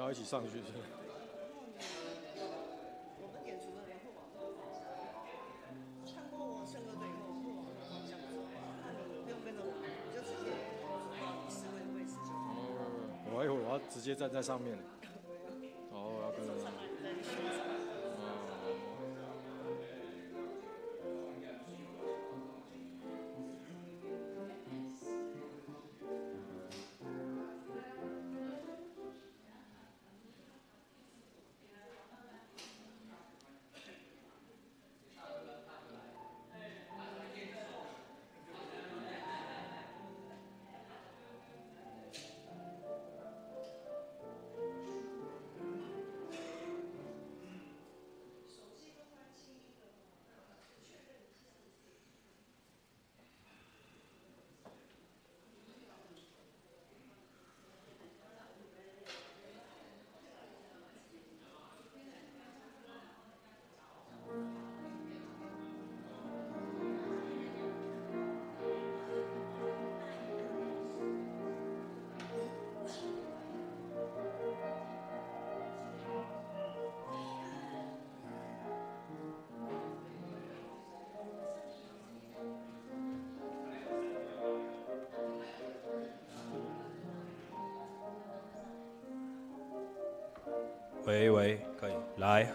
要一起上去是不是？我们演出的人会往这个方向走，看过我宪歌队以后会往那个方向走。那你不用跟着我们，你就直接走到仪式位的位置就好。我还以为我要直接站在上面呢。没有，哦，我要跟着。你走上来，你再去欣赏。喂喂，可以来。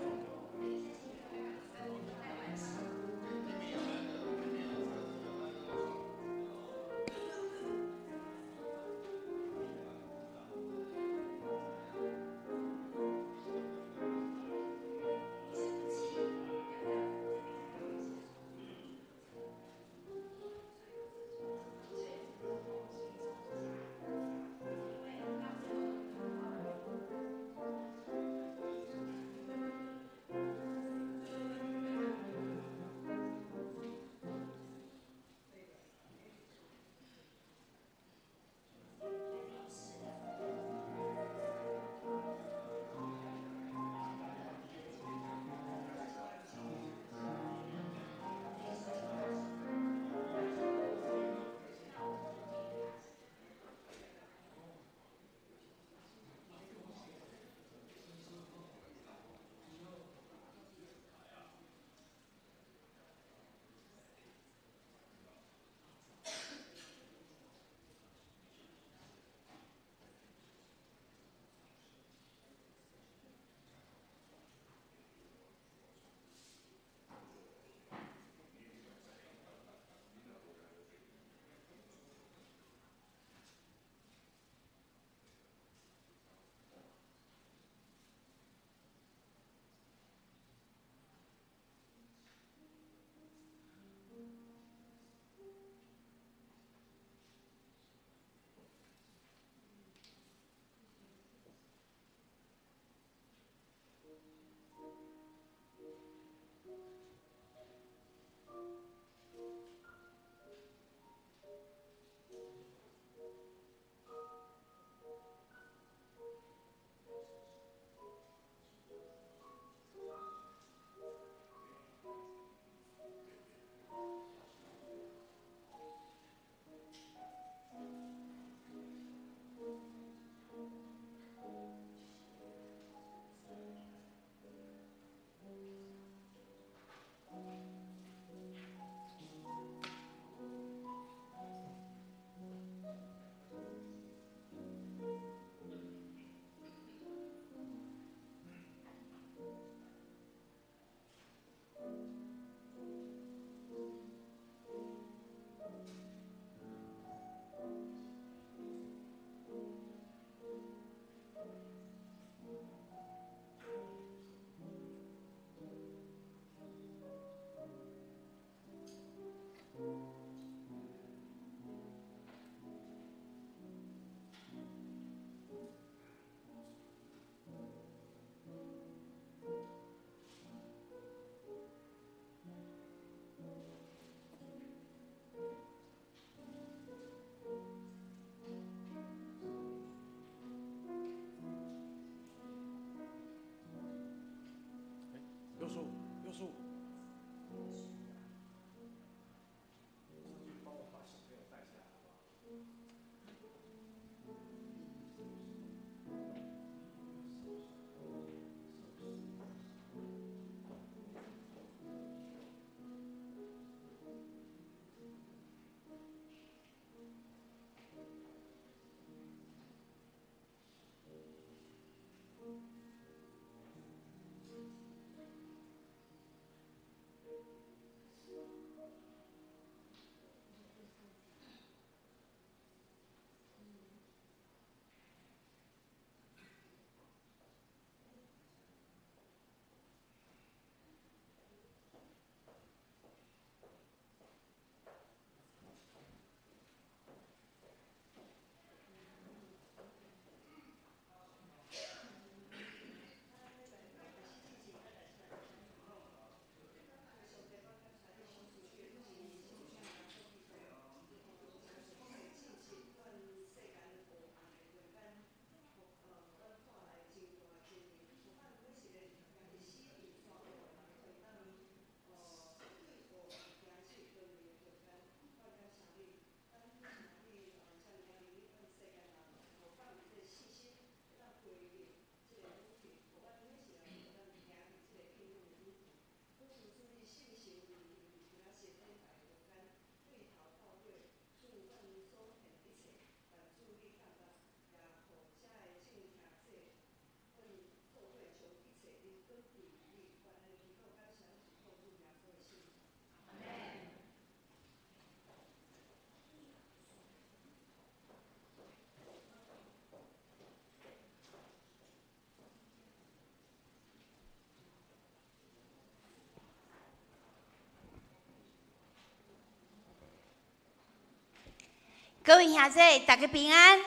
各位兄弟，大家平安。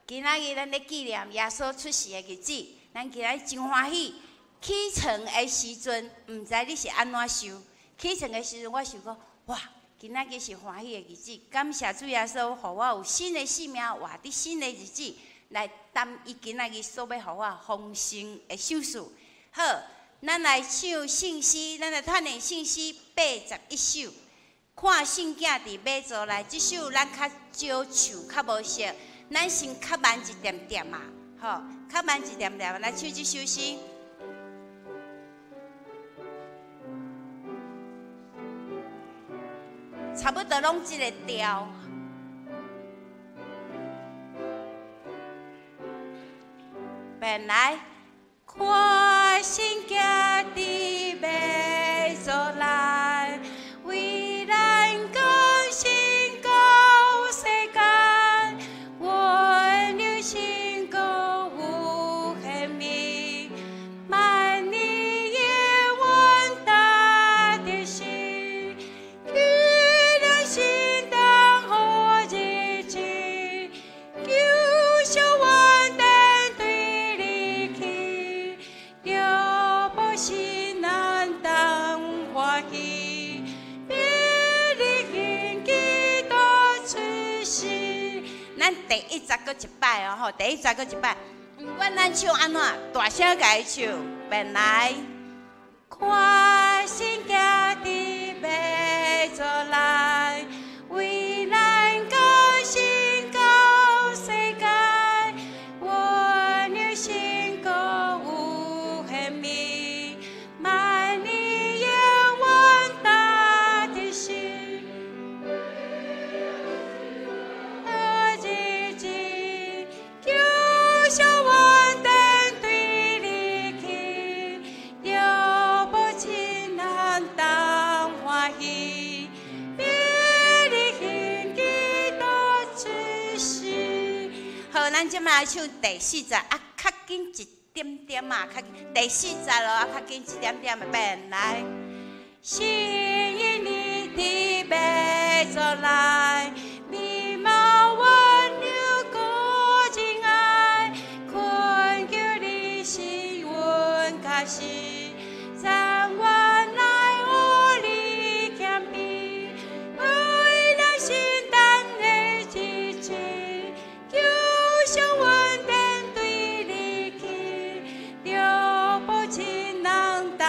今仔日咱咧纪念耶稣出世的日子，咱今仔日真欢喜。启程的时阵，毋知你是安怎想？启程的时阵，我想讲，哇，今仔日是欢喜的日子，感谢主耶稣，互我有新的性命，活伫新的日子，来担伊今仔日所要互我丰盛的手续。好，咱来唱圣诗，咱来串联圣诗81首。看圣经伫马祖内，即首咱较少唱，较无熟，咱先较慢一点点嘛，吼，较慢一点点来唱即首诗。差不多拢一个调。本来看圣经伫马祖内。为咱更新到世间，温柔心歌有限命，万里夜晚大的心，举亮心当好日子，救赎万难对离去，了不心难当欢喜。咱第一集搁一摆哦，吼，第一集搁一摆。毋管咱唱安怎，大声甲伊唱。本来看圣经伫马祖内，为咱更新到世界，温柔心歌有限命，万里夜晚大的心。小万难对离去，了不尽难当欢喜，别离恨记到知识。好，咱即摆来唱第40啊，较紧一点点嘛，较第40咯，啊，较紧一点点的变来。心意你的马祖内，美貌温柔过情爱。困求你心温开始，在我来我里强逼，为咱心等的日子，救赎稳定对离去，了不尽人当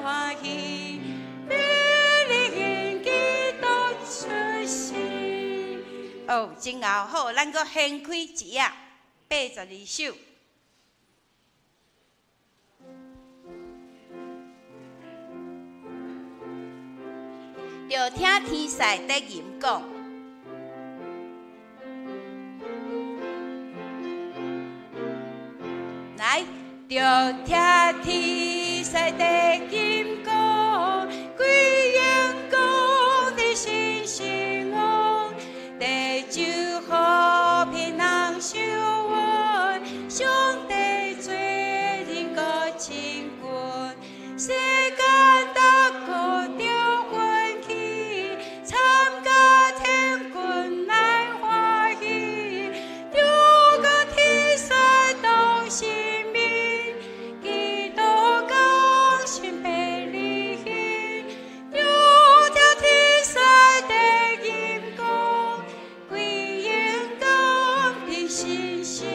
欢喜，别离恨记到出世。哦，真后好，咱搁掀开一页。82首，就听天使在吟讲，来，就听天使在吟讲，归阳光的星星哦，地就和平人相。上帝做人个亲眷，世间大个着欢喜，参加天君来欢喜，着个天使当性命，基督降生被离弃，着条天使的阴公，归阳光的星星。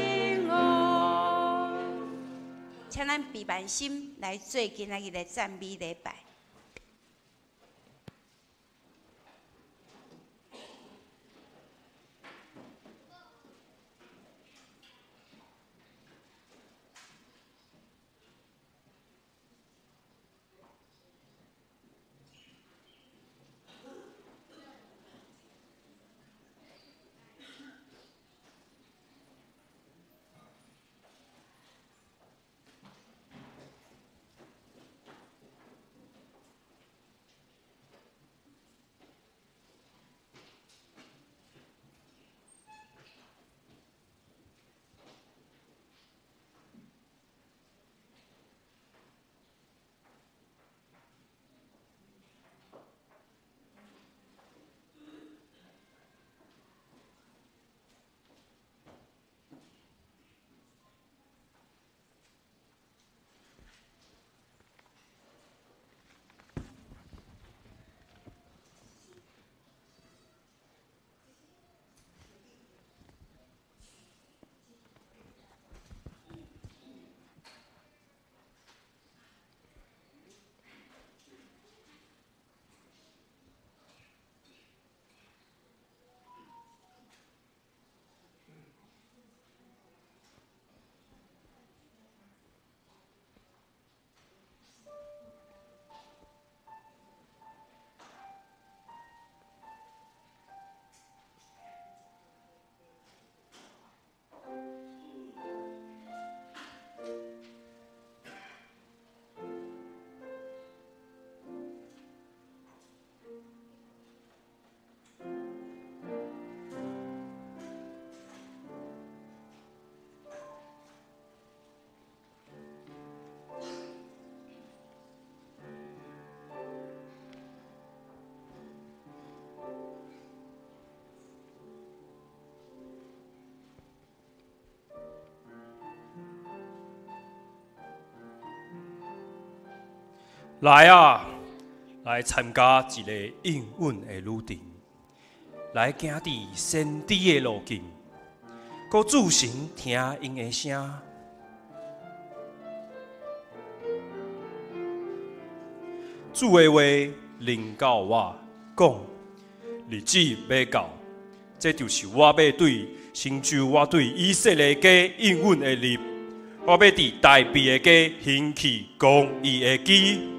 请咱闭慢心来做今仔日的赞美礼拜。来啊，来参加一个应允的旅程，来行伫先知的路径，搁注神听因的声。主的话临到我讲，日子要到，这就是我要对成就我对以色列家应允的立。我要伫大庇的家兴起公义的基。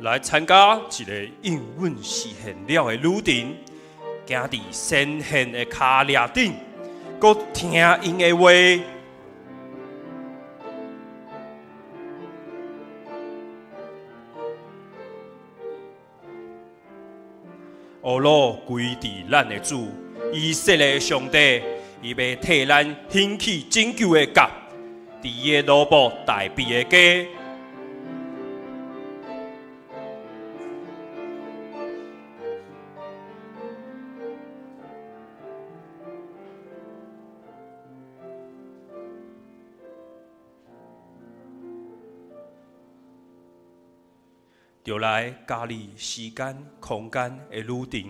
来参加一个应允实现了的旅程，行伫先贤的脚掠顶，搁听因的话。乌路归伫咱的主，以色列的上帝，伊要替咱兴起拯救的角，伫伊的罗布大庇的家。就来加入时间、空间的旅程，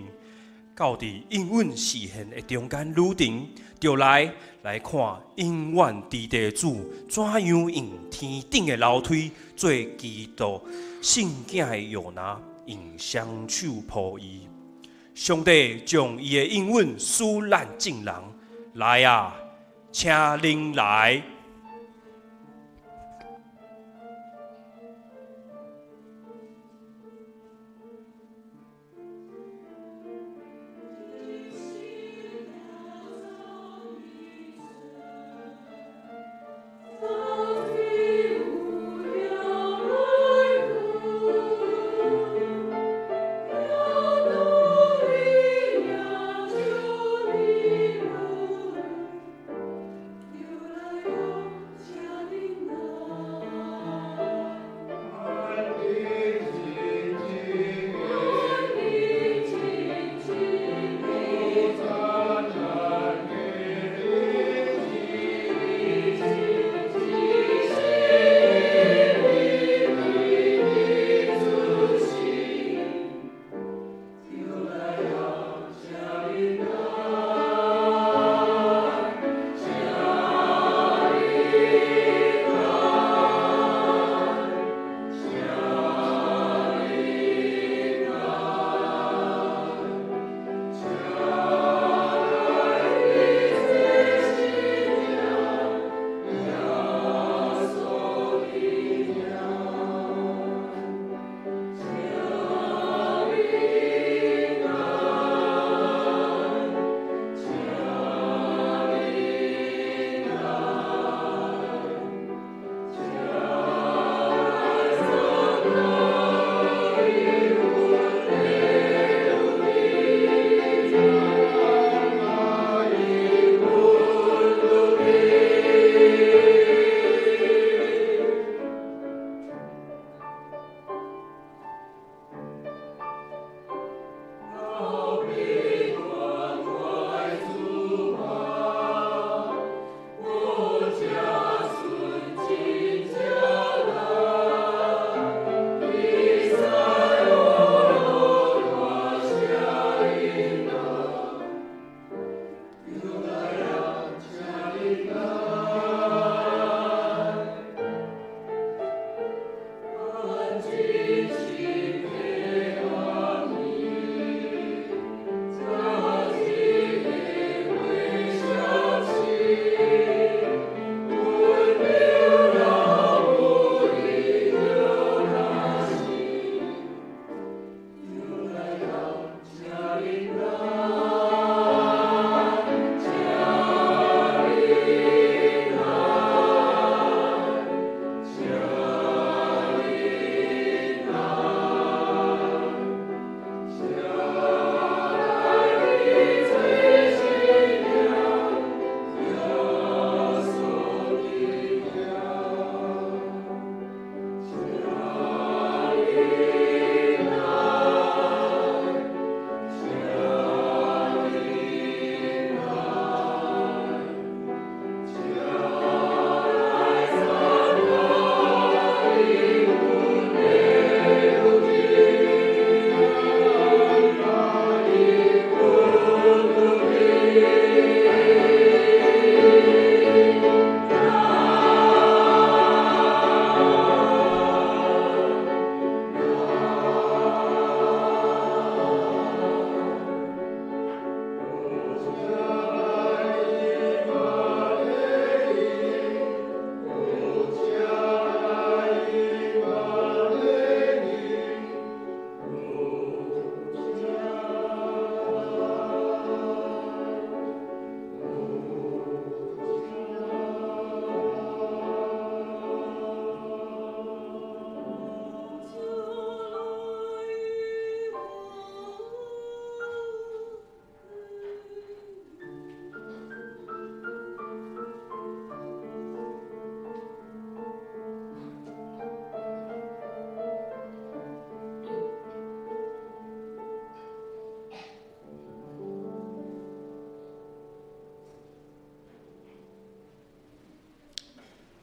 到伫应允实现的中间旅程，就来看永远之地主怎样用天顶的楼梯做基督圣囝的摇篮，用双手抱伊。上帝将伊的应允赐咱众人，来啊，请恁来。有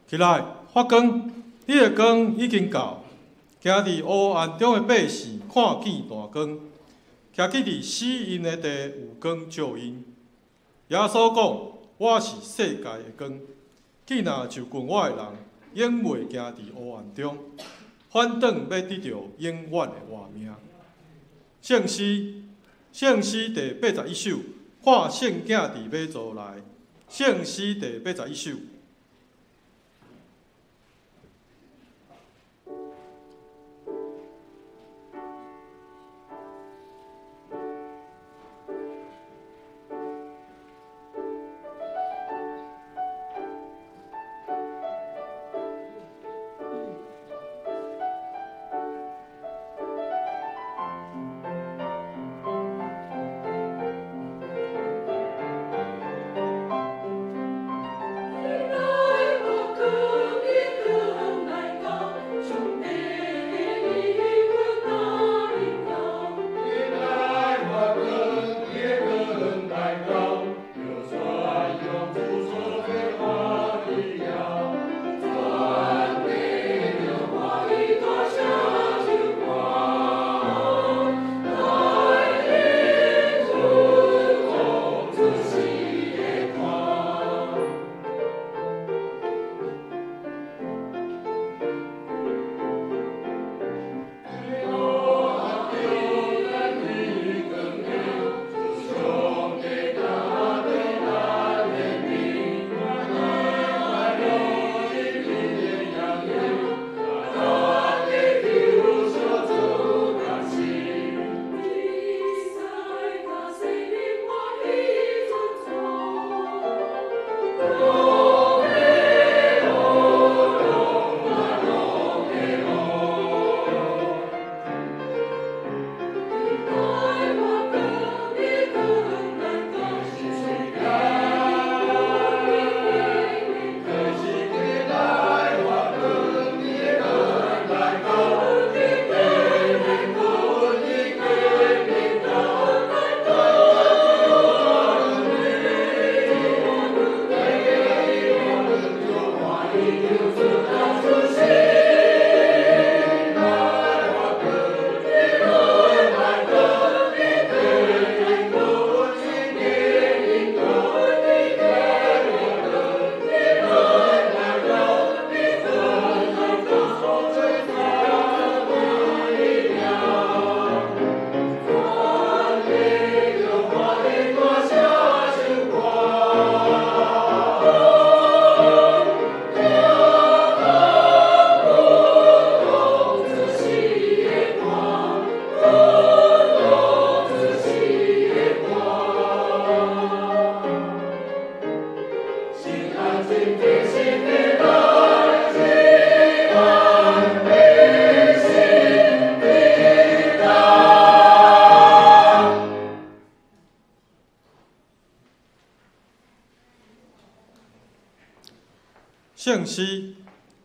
起来，发光！你的光已经到。行伫黑暗中的百姓看见大光，徛起伫死荫的地有光照因。耶稣讲：“我是世界的光。既然就近我的人，永袂行伫黑暗中，反倒要得到永远的活命。”圣诗第81首，看圣囝伫马祖来。圣诗第81首。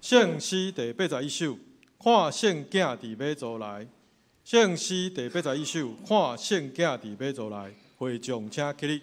圣诗第81首，看圣囝伫马祖来。圣诗第81首，看圣囝伫马祖来。会众请起立。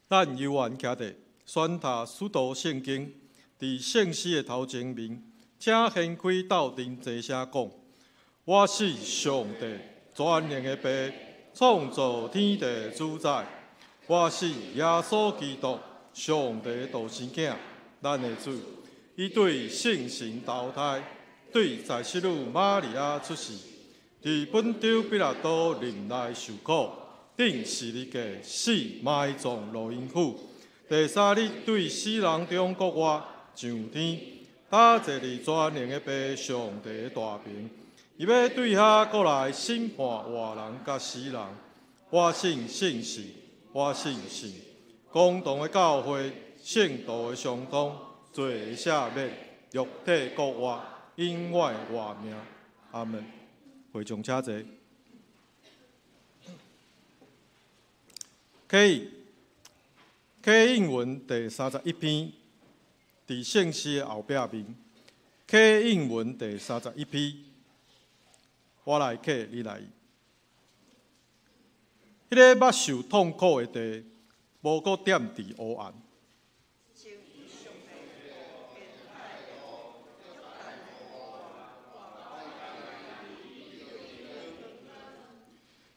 咱犹原徛伫宣读使徒圣经，伫圣诗的头前面，请掀开斗阵齐声讲：我是上帝全能的爸，创造天地主宰。我是耶稣基督，上帝独生囝，咱的主。伊对圣神投胎，对在世女玛利亚出世，伫本州比拉多任内受苦，顶十字架死埋葬路因府。第三日对死人中国活上天，打坐伫全能的爸上帝的大屏。伊要对下过来审判活人甲死人。我信圣事，我信神，公道的教会，圣道的相通，罪赦免，肉体国活，永远活命。阿门。会众请坐。启应文第31篇，伫圣诗的后壁面。启应文第31篇，我来启，你来。迄个目受痛苦的地，无搁点伫黑暗。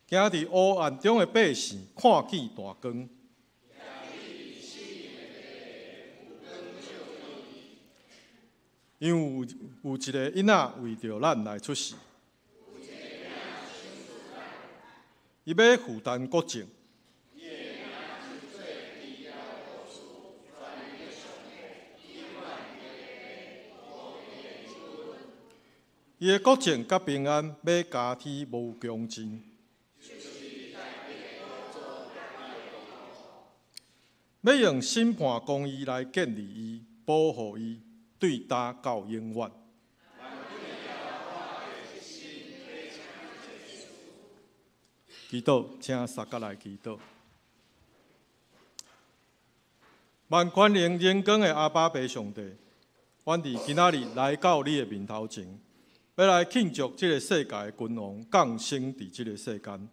行伫黑暗中的百姓，看见大光。因为有一个囡仔为着咱来出世，伊要负担国政。伊的国政甲平安要加添无穷尽。要用审判公义来建立伊，保护伊，对答到永远。祈祷，请撒角来祈祷。万权能人光的阿爸爸上帝，阮伫今仔日来到你的面头前，要来庆祝这个世界的君王降生伫这个世间，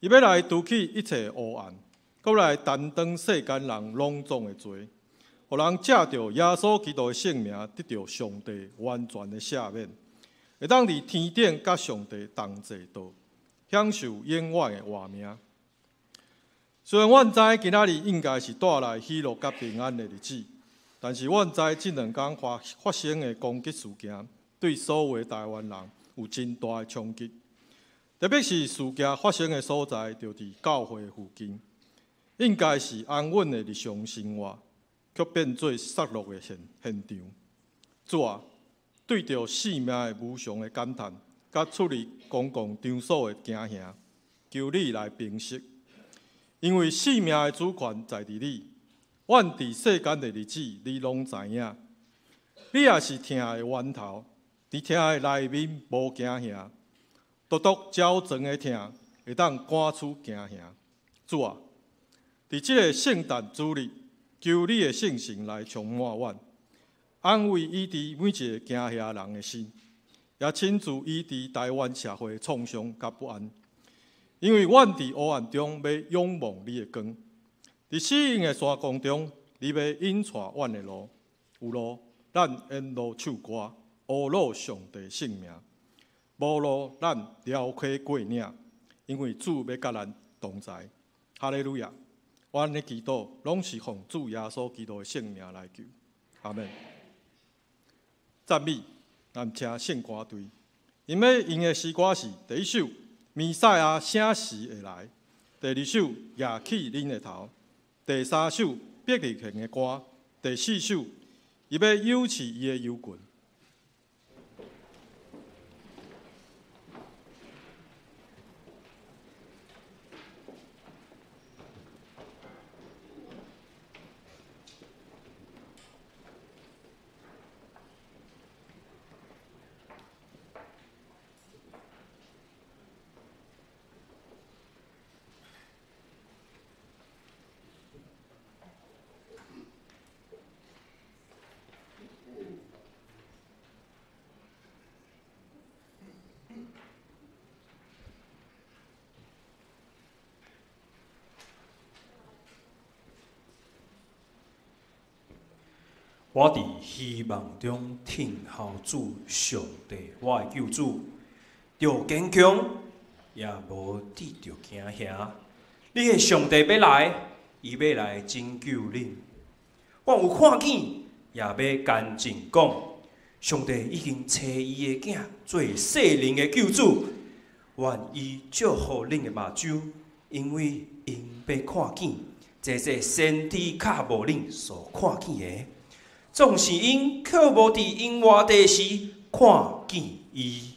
伊要来除去一切黑暗。搁来担当世间人拢总的罪，互人借着耶稣基督的性命，得到上帝完全的赦免，会当伫天顶甲上帝同坐道，享受永远的活命。虽然阮知今仔日应该是带来喜乐甲平安的日子，但是阮知这2天发生的攻击事件，对所有的台湾人有真大的冲击。特别是事件发生的所在，就伫教会附近。应该是安稳的日常生活，却变做杀戮的现场。主啊，对着性命的无常的感叹，甲处理公共场所的惊吓，求你来平息。因为性命的主权在伫你，阮伫世间的日子，你拢知影。你也是疼的源头，伫疼的内面无惊吓，独独矫正的疼，会当赶出惊吓。主啊！伫即个圣诞主日，求你的圣神来充满阮，安慰医治每一个惊吓人的心，也亲自医治台湾社会的创伤甲不安。因为阮伫黑暗中要仰望你的光，伫死荫的山宫中，你要引带阮的路。有路，咱沿路唱歌，无路上帝性命；无路，咱撩开过岭，因为主要甲咱同在。哈利路亚！阮的祈祷拢是奉主耶稣基督的圣名来求，阿门。赞美，咱请圣歌队，因要用的诗歌是第1首《弥赛亚啥时会来》，第2首《举起恁的头》，第3首《伯利恒的歌》，第4首伊要摇起伊的摇棍。我伫希望中听候主上帝，我的救主，着坚强，也无得着惊吓。你的上帝要来，伊要来拯救恁。我有看见，也要干净讲，上帝已经找伊的囝做世人的救主，愿伊祝福恁的目睭，因为因要看见，这先知较无恁所看见的。总是因却无伫因外地时看见伊。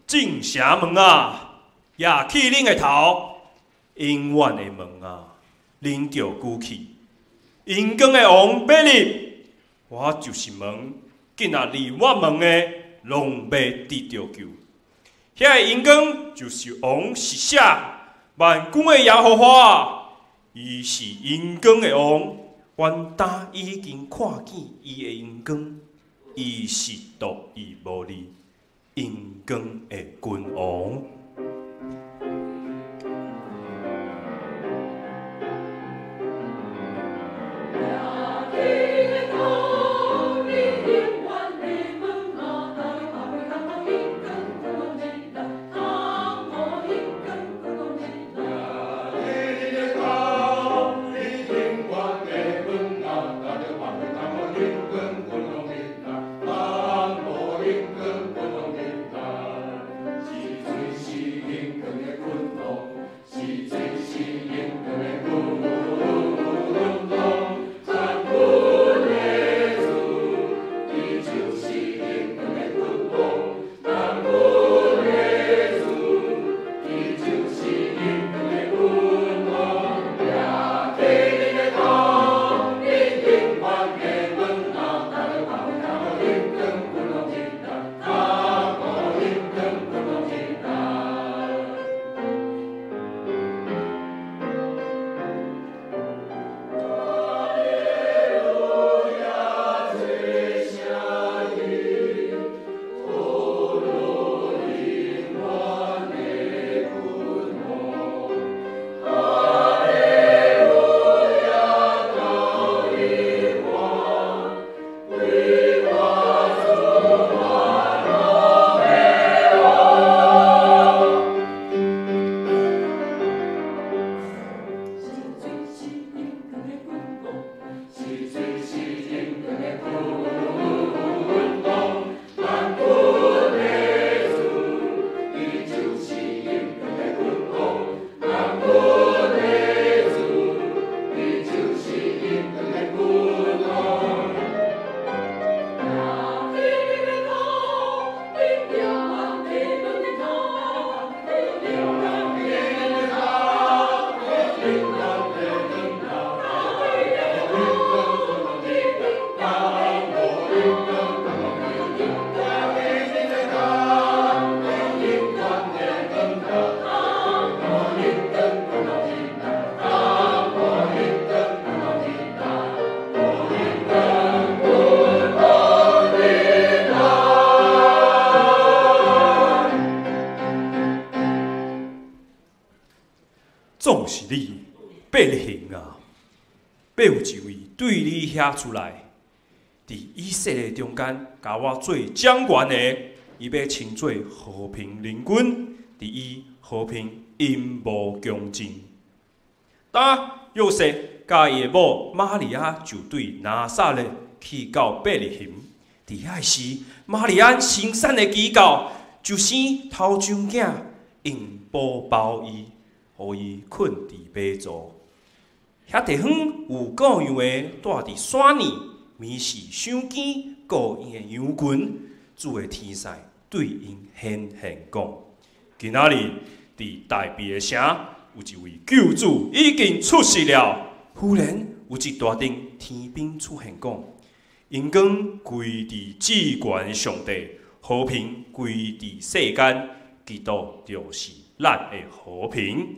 进城门啊，压起恁的头；永远的门啊，恁着举起。阴间的王要入，我就是门，今仔入我门的，拢要得着救。遐个阴间就是王是啥？万军的耶和华，伊是阴间的王。阮大已经看见伊的阴间，伊是独一无二。阴间的君王。是你百姓啊，必有一位对你遐出来，伫以色列中间，甲我做掌权的，伊要称做和平领军，伫伊和平阴谋强进。当约瑟甲伊的某玛利亚就对拿撒勒去到伯利恒。伫遐时，玛利亚生产的祈祷，就生头上囝，用布包伊，互伊困伫马座。遐地方有各样的住伫山里，迷是伤见各样的羊群，主的天使对因显现讲：今仔日伫大庇的城，有一位救主已经出世了。忽然有一大阵天兵出现讲。阳光归伫至高上帝，和平归伫世间，基督就是咱的和平。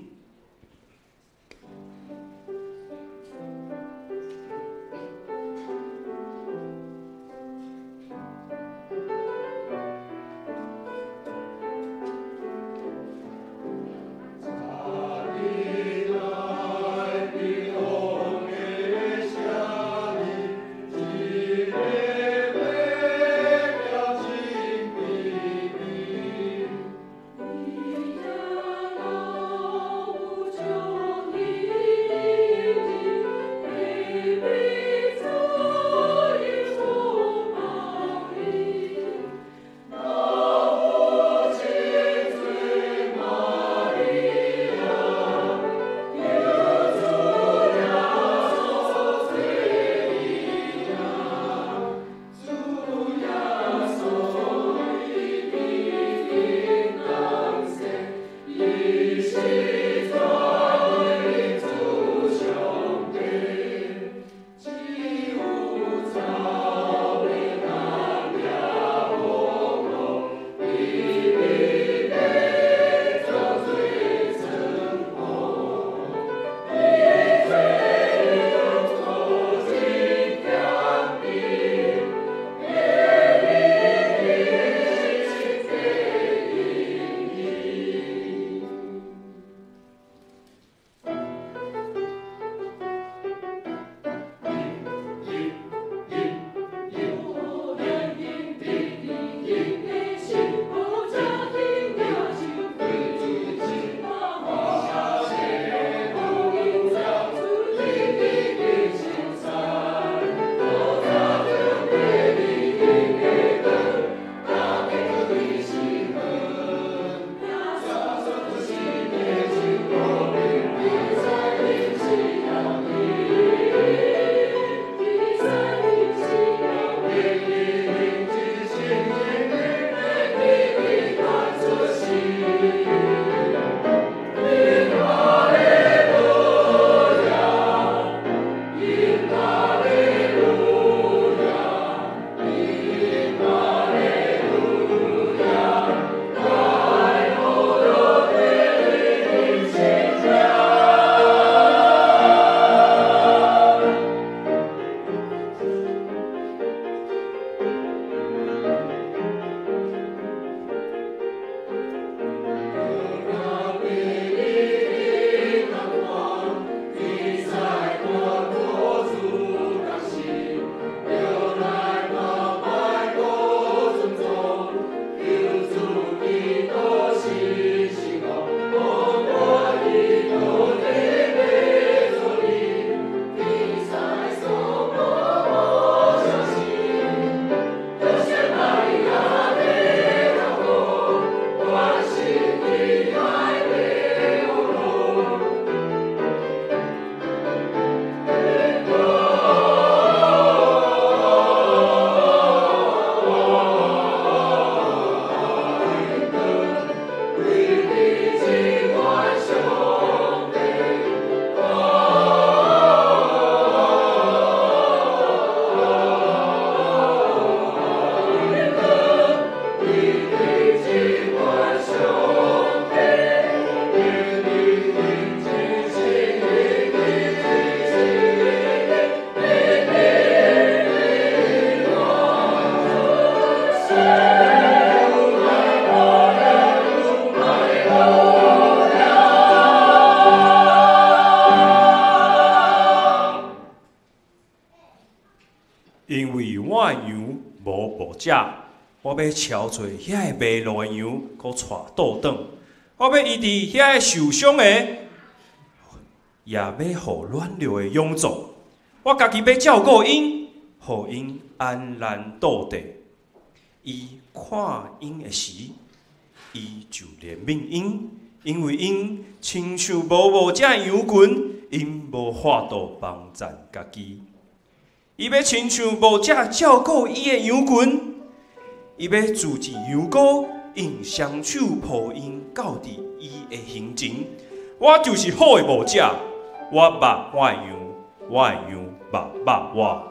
因我的羊无牧者，我要敲找遐个迷路的羊，搁带倒转。我要医治遐个受伤的，也要互软弱的勇壮。我家己要照顾因，互因安然倒地。伊看因的时，伊就怜悯因，因为因亲像无牧者的羊群，因无法度帮赞家己。伊要亲像牧者照顾伊的羊群，伊要自治羊羔，用双手抱因到伫伊的行前。我就是好的牧者，我捌我的羊，我的羊捌我。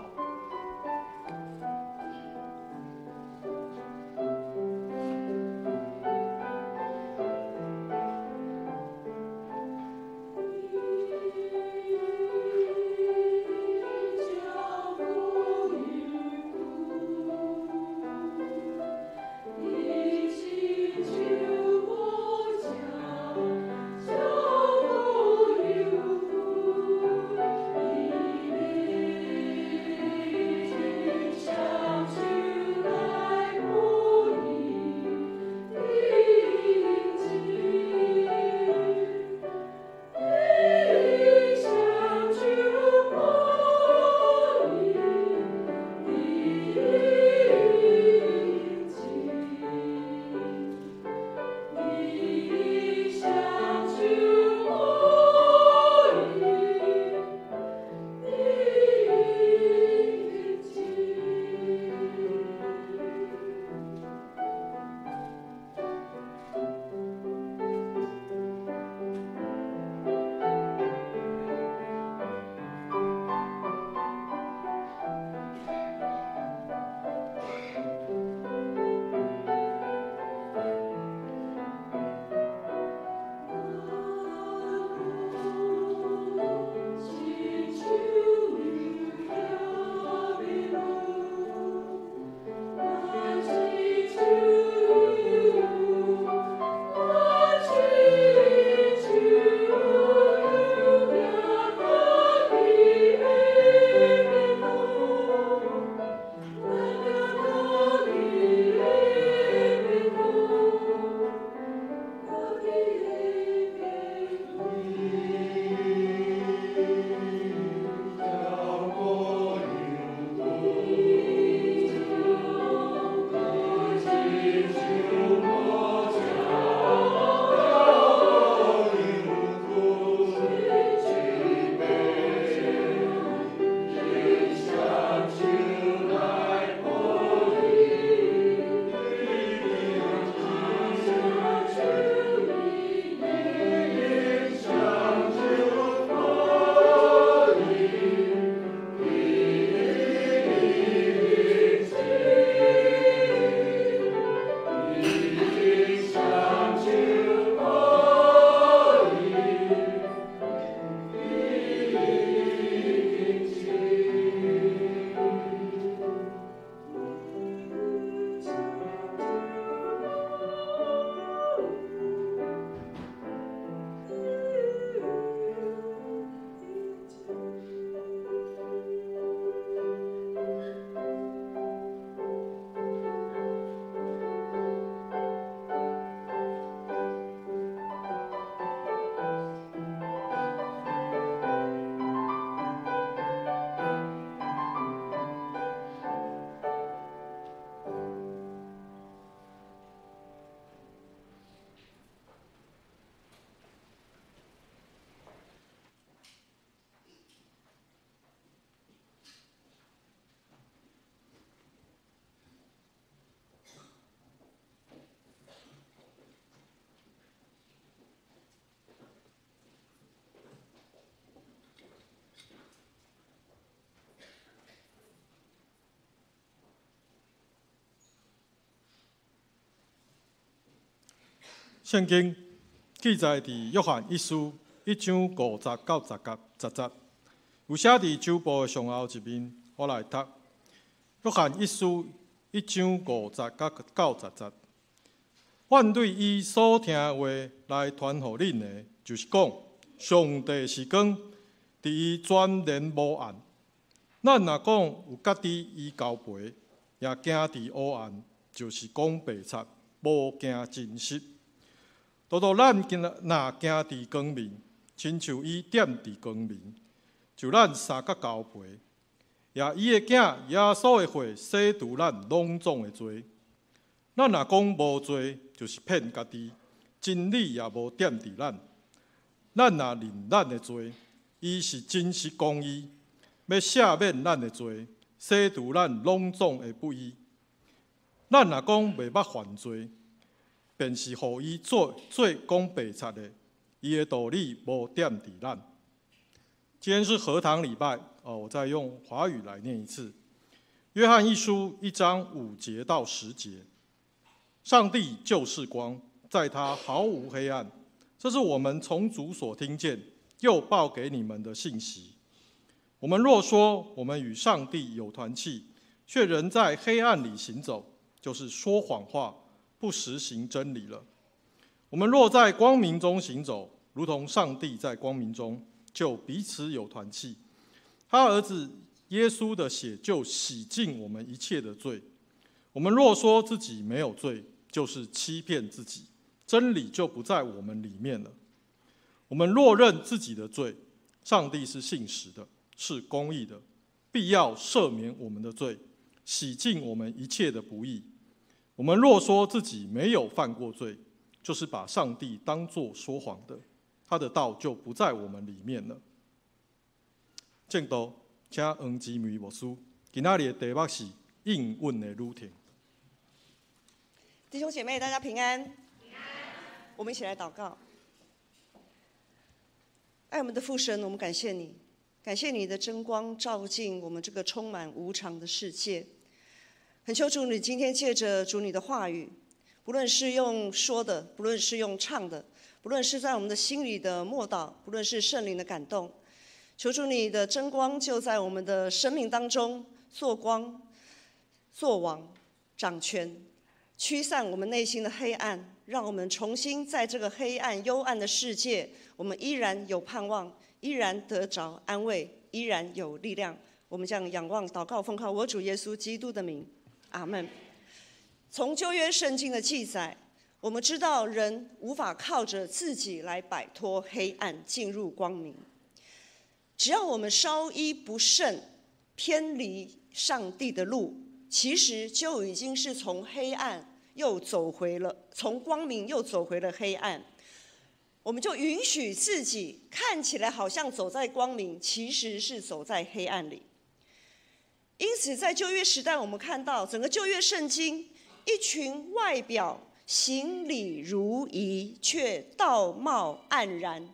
圣经记载伫约翰一书1章50到10节，有写伫周报上后一面，我来读。约翰一书1章50到10节，阮对伊所听的话来传互恁的，就是讲，上帝是光，伫伊全然无暗，咱若讲有家己依交陪，也行伫黑暗，就是讲白贼，无行真实。多多咱若行伫光明，亲像伊踮伫光明，就咱三角交陪，也伊的囝耶稣的血洗除咱拢总的罪。咱若讲无罪，就是骗家己，真理也无踮伫咱。咱若认咱的罪，伊是真实公义，要赦免咱的罪，洗除咱拢总的不义。咱若讲袂捌犯罪，便是互伊做讲白贼的，伊的道理无踮伫咱。今天是禾堂礼拜我再用华语来念一次。约翰一书1章5节到10节，上帝就是光，在他毫无黑暗。这是我们从主所听见，又报给你们的信息。我们若说我们与上帝有团契，却仍在黑暗里行走，就是说谎话，不实行真理了。我们若在光明中行走，如同上帝在光明中，就彼此有团契。他儿子耶稣的血就洗净我们一切的罪。我们若说自己没有罪，就是欺骗自己，真理就不在我们里面了。我们若认自己的罪，上帝是信实的，是公义的，必要赦免我们的罪，洗净我们一切的不义。我们若说自己没有犯过罪，就是把上帝当作说谎的，他的道就不在我们里面了。正道，请黄志梅牧师，今仔日的题目是应允的路程。弟兄姐妹，大家平安。平安。我们一起来祷告。爱我们的父神，我们感谢你，感谢你的真光照进我们这个充满无常的世界。恳求主你今天借着主你的话语，不论是用说的，不论是用唱的，不论是在我们的心里的默祷，不论是圣灵的感动，求主你的真光就在我们的生命当中做光、做王、掌权，驱散我们内心的黑暗，让我们重新在这个黑暗幽暗的世界，我们依然有盼望，依然得着安慰，依然有力量。我们将仰望祷告，奉靠我主耶稣基督的名，阿们。从旧约圣经的记载，我们知道人无法靠着自己来摆脱黑暗，进入光明。只要我们稍一不慎，偏离上帝的路，其实就已经是从黑暗又走回了，从光明又走回了黑暗。我们就允许自己看起来好像走在光明，其实是走在黑暗里。因此在旧约时代，我们看到整个旧约圣经，一群外表行礼如仪，却道貌岸然，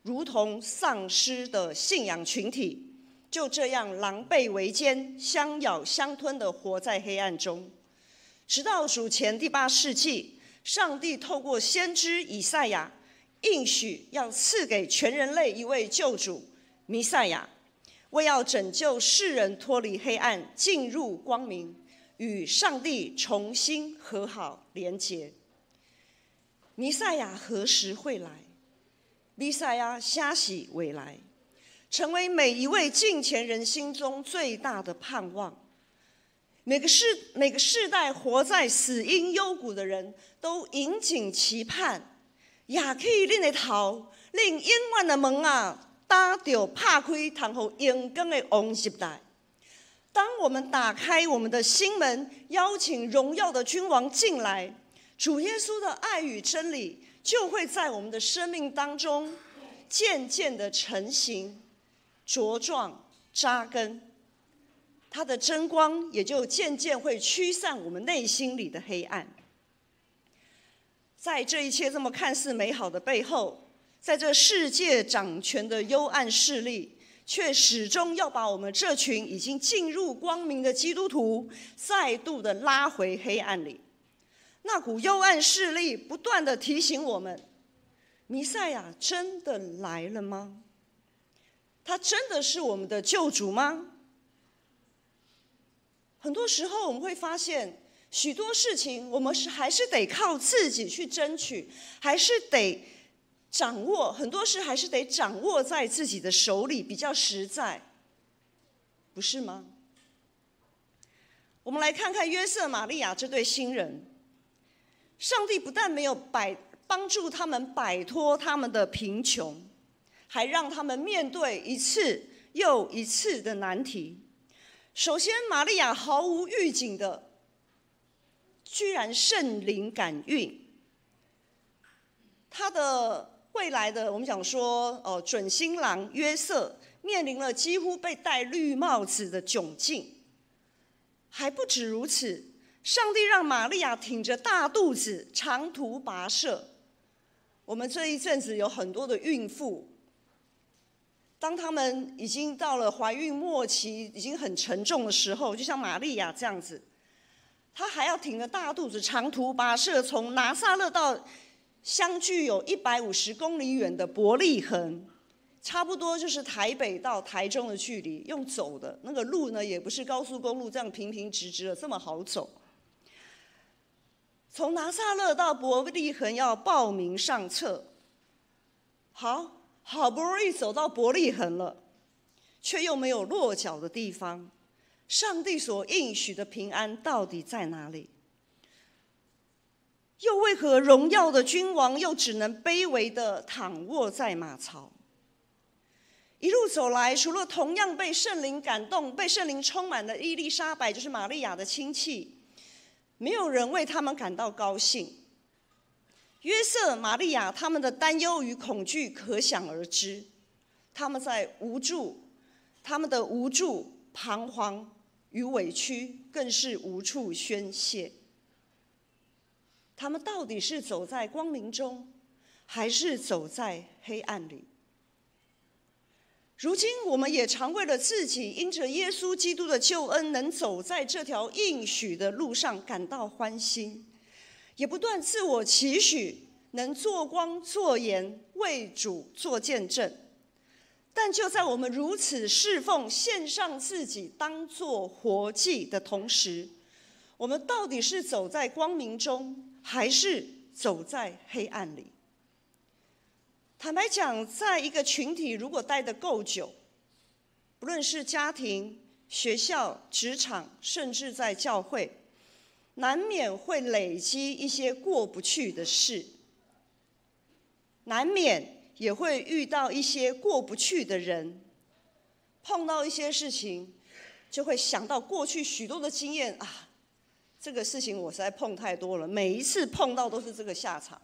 如同丧尸的信仰群体，就这样狼狈为奸，相咬相吞地活在黑暗中。直到主前第8世纪，上帝透过先知以赛亚应许要赐给全人类一位救主弥赛亚，为要拯救世人脱离黑暗，进入光明，与上帝重新和好连结。弥赛亚何时会来？弥赛亚虾喜未来，成为每一位敬虔人心中最大的盼望。每个世代活在死荫幽谷的人都引颈期盼，也可以恁的头，恁永远的门啊，打着拍开，通互阳光的王入来。当我们打开我们的心门，邀请荣耀的君王进来，主耶稣的爱与真理就会在我们的生命当中渐渐的成型、茁壮、扎根。他的真光也就渐渐会驱散我们内心里的黑暗。在这一切这么看似美好的背后，在这世界掌权的幽暗势力，却始终要把我们这群已经进入光明的基督徒再度的拉回黑暗里。那股幽暗势力不断的提醒我们，弥赛亚真的来了吗？他真的是我们的救主吗？很多时候我们会发现，许多事情我们还是得靠自己去争取，还是得掌握，很多事还是得掌握在自己的手里比较实在。不是吗？我们来看看约瑟、玛利亚这对新人，上帝不但没有帮助他们摆脱他们的贫穷，还让他们面对一次又一次的难题。首先，玛利亚毫无预警的，居然圣灵感孕，她的未来的我们讲说准新郎约瑟面临了几乎被戴绿帽子的窘境。还不止如此，上帝让玛利亚挺着大肚子长途跋涉。我们这一阵子有很多的孕妇，当她们已经到了怀孕末期，已经很沉重的时候，就像玛利亚这样子，她还要挺着大肚子长途跋涉，从拿撒勒到相距有150公里远的伯利恒，差不多就是台北到台中的距离，用走的，那个路呢也不是高速公路这样平平直直的这么好走。从拿撒勒到伯利恒要报名上册，好不容易走到伯利恒了，却又没有落脚的地方。上帝所应许的平安到底在哪里？又为何荣耀的君王又只能卑微的躺卧在马槽？一路走来，除了同样被圣灵感动、被圣灵充满的伊丽莎白，就是玛利亚的亲戚，没有人为他们感到高兴。约瑟、玛利亚他们的担忧与恐惧可想而知，他们的无助、彷徨与委屈更是无处宣泄。他们到底是走在光明中，还是走在黑暗里？如今我们也常为了自己因着耶稣基督的救恩能走在这条应许的路上感到欢欣，也不断自我期许能做光做盐，为主做见证。但就在我们如此侍奉、献上自己当作活祭的同时，我们到底是走在光明中，还是走在黑暗里？坦白讲，在一个群体如果待得够久，不论是家庭、学校、职场，甚至在教会，难免会累积一些过不去的事，难免也会遇到一些过不去的人，碰到一些事情，就会想到过去许多的经验啊，这个事情我实在碰太多了，每一次碰到都是这个下场。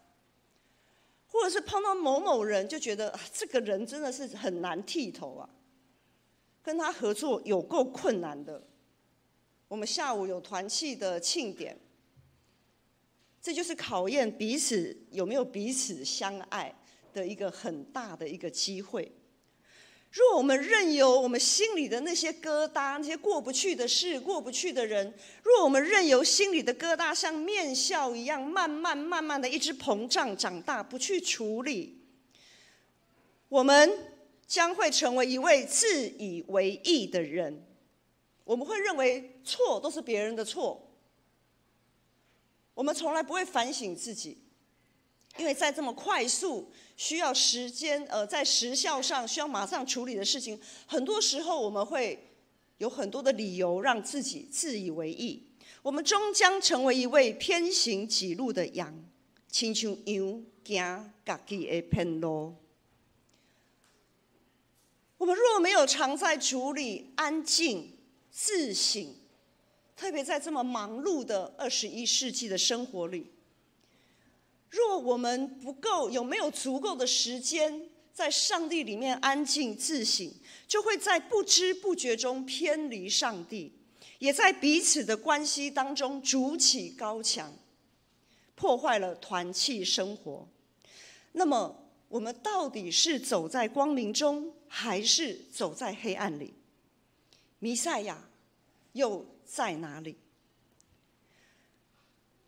或者是碰到某某人，就觉得这个人真的是很难剃头啊，跟他合作有够困难的。我们下午有团契的庆典，这就是考验彼此有没有彼此相爱的一个很大的一个机会。若我们任由我们心里的那些疙瘩、那些过不去的事、过不去的人，若我们任由心里的疙瘩像面笑一样慢慢的一直膨胀长大，不去处理，我们将会成为一位自以为义的人。我们会认为错都是别人的错，我们从来不会反省自己。因为在这么快速需要时间在时效上需要马上处理的事情，很多时候我们会有很多的理由让自己自以为意，我们终将成为一位偏行己路的羊，亲像羊行自己的偏路。我们若没有常在主里安静自省，特别在这么忙碌的21世纪的生活里，若我们有没有足够的时间在上帝里面安静自省，就会在不知不觉中偏离上帝，也在彼此的关系当中筑起高墙，破坏了团契生活。那么我们到底是走在光明中，还是走在黑暗里？弥赛亚又在哪里？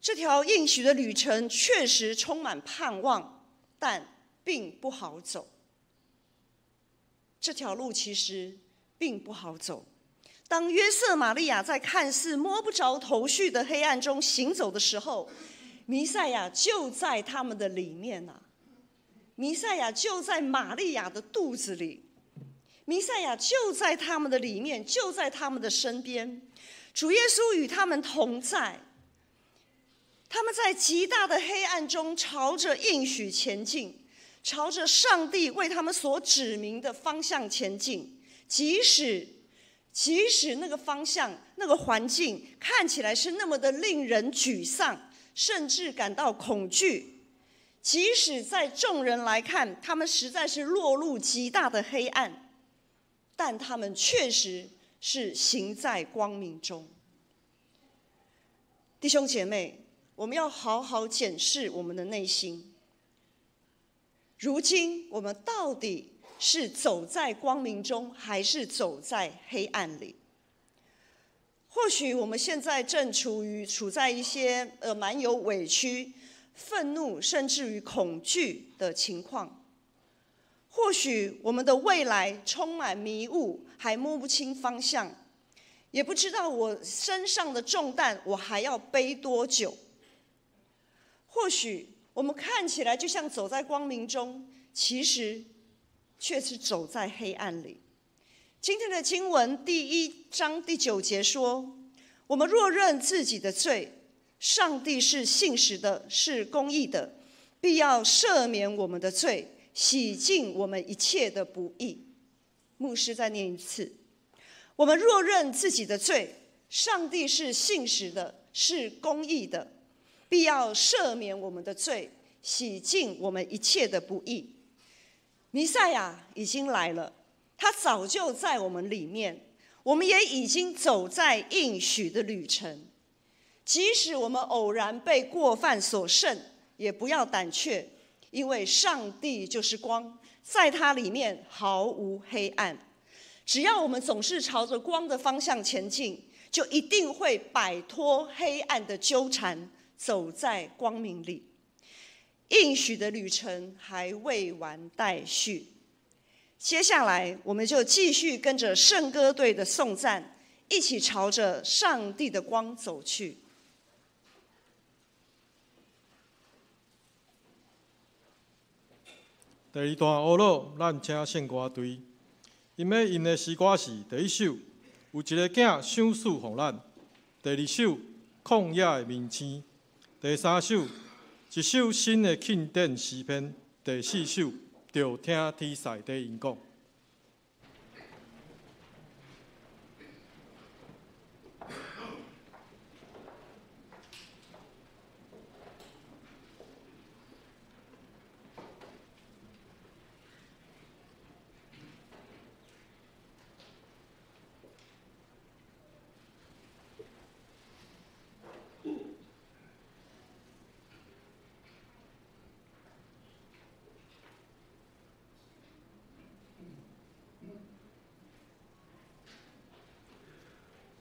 这条应许的旅程确实充满盼望，但并不好走。这条路其实并不好走。当约瑟、玛利亚在看似摸不着头绪的黑暗中行走的时候，弥赛亚就在他们的里面啊！弥赛亚就在玛利亚的肚子里。弥赛亚就在他们的里面，就在他们的身边。主耶稣与他们同在，他们在极大的黑暗中朝着应许前进，朝着上帝为他们所指明的方向前进。即使那个方向、那个环境看起来是那么的令人沮丧，甚至感到恐惧，即使在众人来看，他们实在是落入极大的黑暗，但他们确实是行在光明中。弟兄姐妹，我们要好好检视我们的内心。如今我们到底是走在光明中，还是走在黑暗里？或许我们现在正处在一些蛮有委屈、愤怒，甚至于恐惧的情况。或许我们的未来充满迷雾，还摸不清方向，也不知道我身上的重担我还要背多久。或许我们看起来就像走在光明中，其实却是走在黑暗里。今天的经文第1章第9节说：我们若认自己的罪，上帝是信实的，是公义的，必要赦免我们的罪，洗净我们一切的不义。牧师再念一次：我们若认自己的罪，上帝是信实的，是公义的，必要赦免我们的罪，洗净我们一切的不义。弥赛亚已经来了，他早就在我们里面，我们也已经走在应许的旅程。即使我们偶然被过犯所胜，也不要胆怯，因为上帝就是光，在他里面毫无黑暗。只要我们总是朝着光的方向前进，就一定会摆脱黑暗的纠缠，走在光明里。应许的旅程还未完待续。接下来我们就继续跟着圣歌队的颂赞，一起朝着上帝的光走去。第2段乌老，咱请献歌队，因为因的诗歌是第1首，有一个囝赏赐予咱；第2首，旷野的面星；第3首，一首新的庆典诗篇；第4首，就听天使在因讲。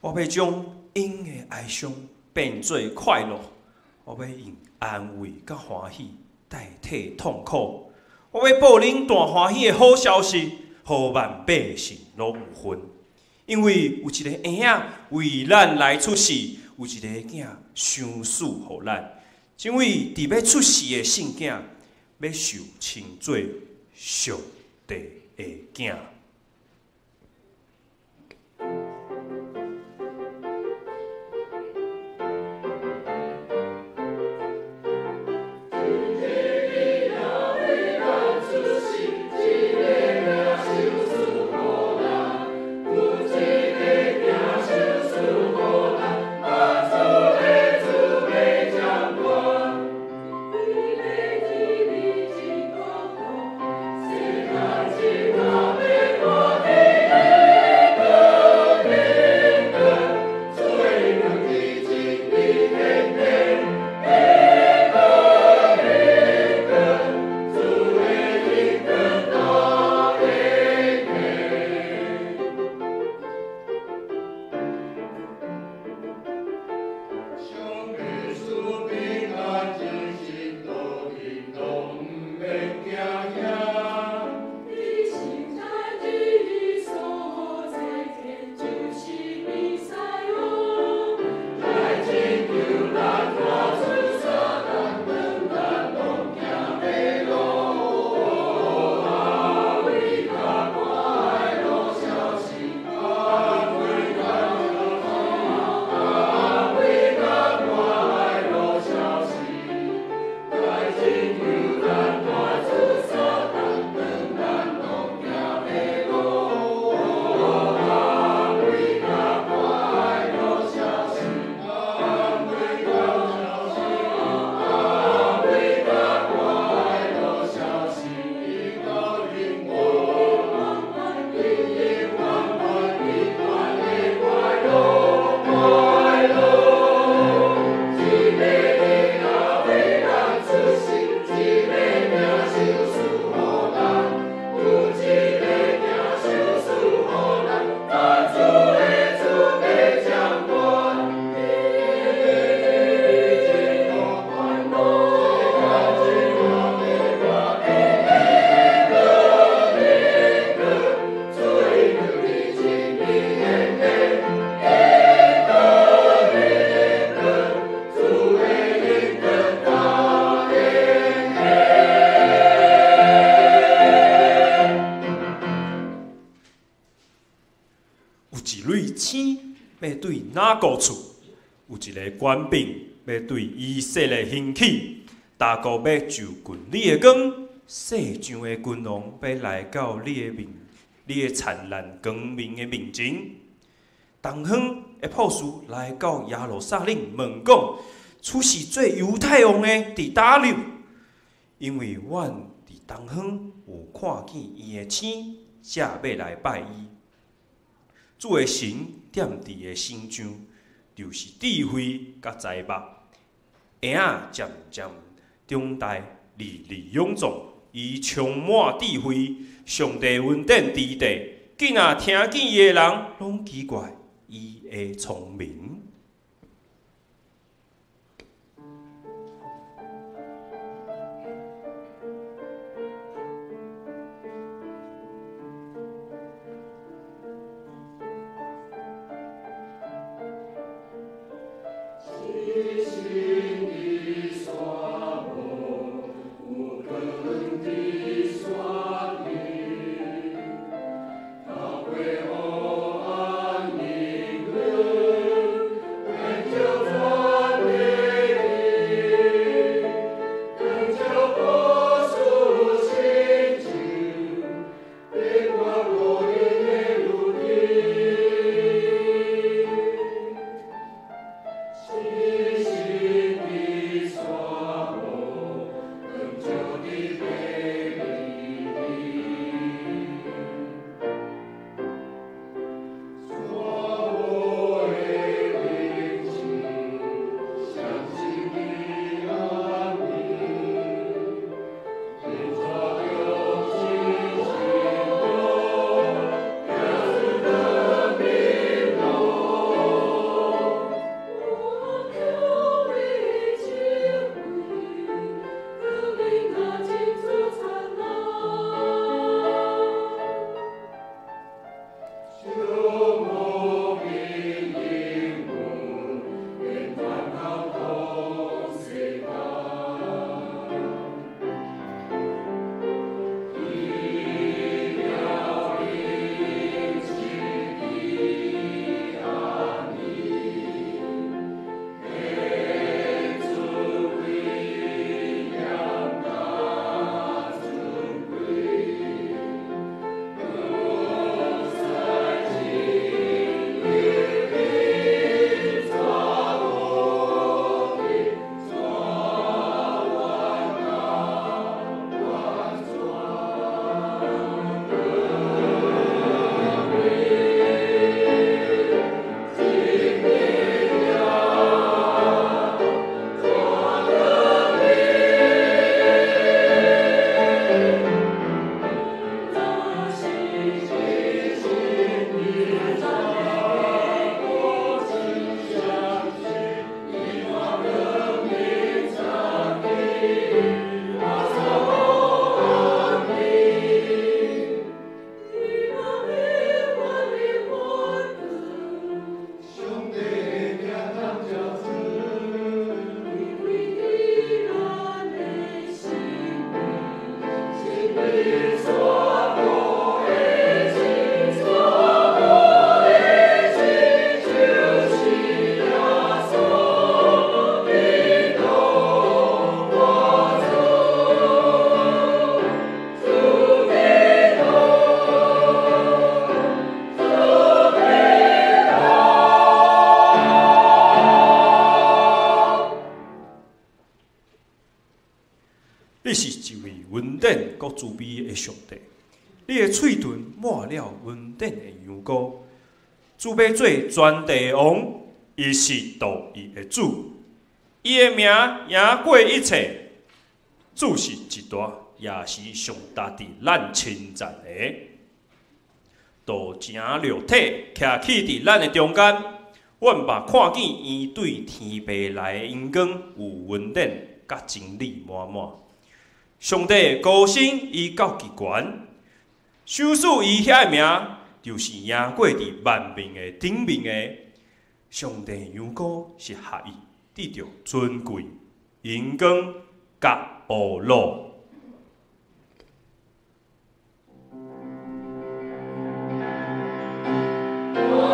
我要将因的哀伤变做快乐，我要用安慰甲欢喜代替痛苦。我要报恁大欢喜的好消息，予万百姓拢有份。因为有一个婴仔为咱来出世，有一个囝赏赐予咱。这位伫要出世的圣囝，要受称做上帝的囝。Amen. 有一类星要对哪个厝？有一个官兵要对以色列兴起，大国要就近你的光，世上的君王要来到你的灿烂光明的面前。东方的普斯来到耶路撒冷，问讲：此是做犹太王的伫倒了？因为阮伫东方有看见伊的星，才要来拜伊。主的神踮伫的心上，就是智慧甲财目，影仔渐渐长大，日日勇壮，伊充满智慧，上帝恩典之地。囡仔听见伊的人，拢奇怪伊的聪明。你是一位恩典国慈悲的上帝，你的喙唇抹了恩典的羊羔。主要做全地王，伊是道义的主，伊的名赢过一切。主是一大，也是上大伫咱称赞的。道成肉体，徛起伫咱的中间。阮捌看见伊对天父来的阳光有恩典，甲真理满满。上帝的高升伊到极悬，想使伊遐名，就是赢过伫万民的顶面的。上帝羊羔是合意得着尊贵、荣光甲福禄。我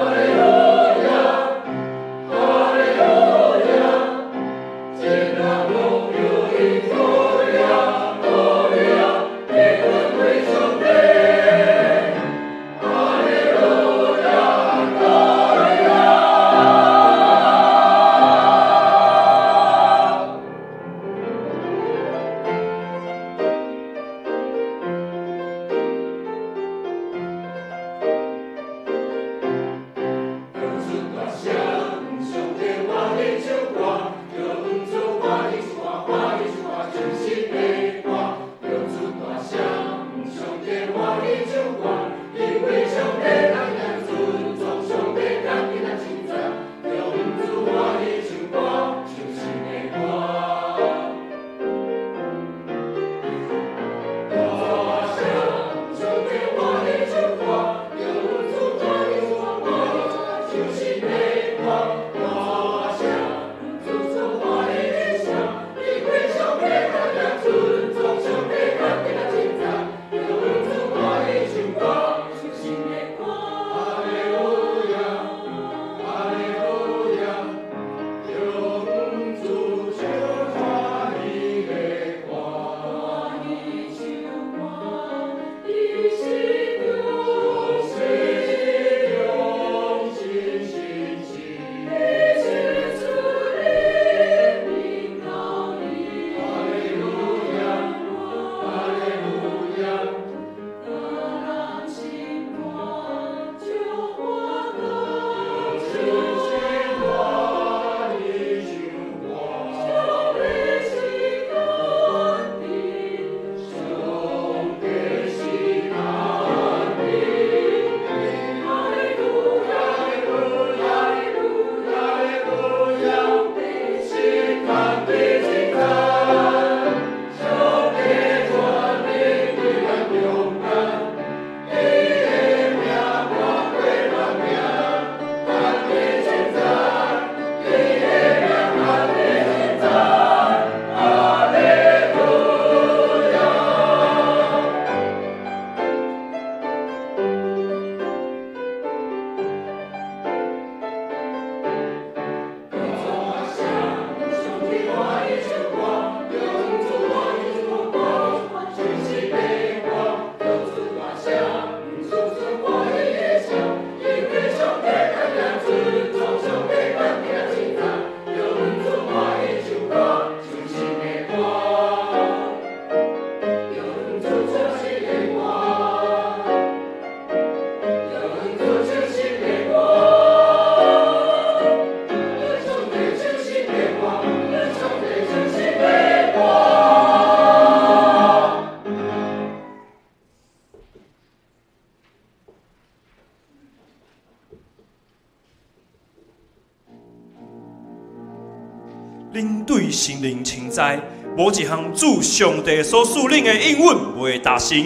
恁对心灵清哉，无一项主上帝所赐恁的应允袂达成，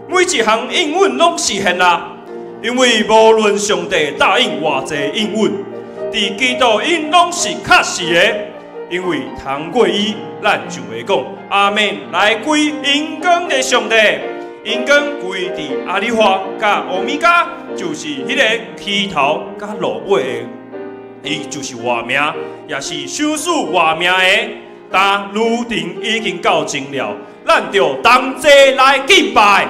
每一项应允拢实现啦。因为无论上帝答应偌济应允，伫基督因拢是确实的。因为通过伊，咱就会讲阿们来归因光的上帝。因光归伫阿里花甲欧米伽，就是迄个起头甲落尾的。伊就是活命，也是收拾活命的。但如定已经到尽了，咱就同齐来敬拜。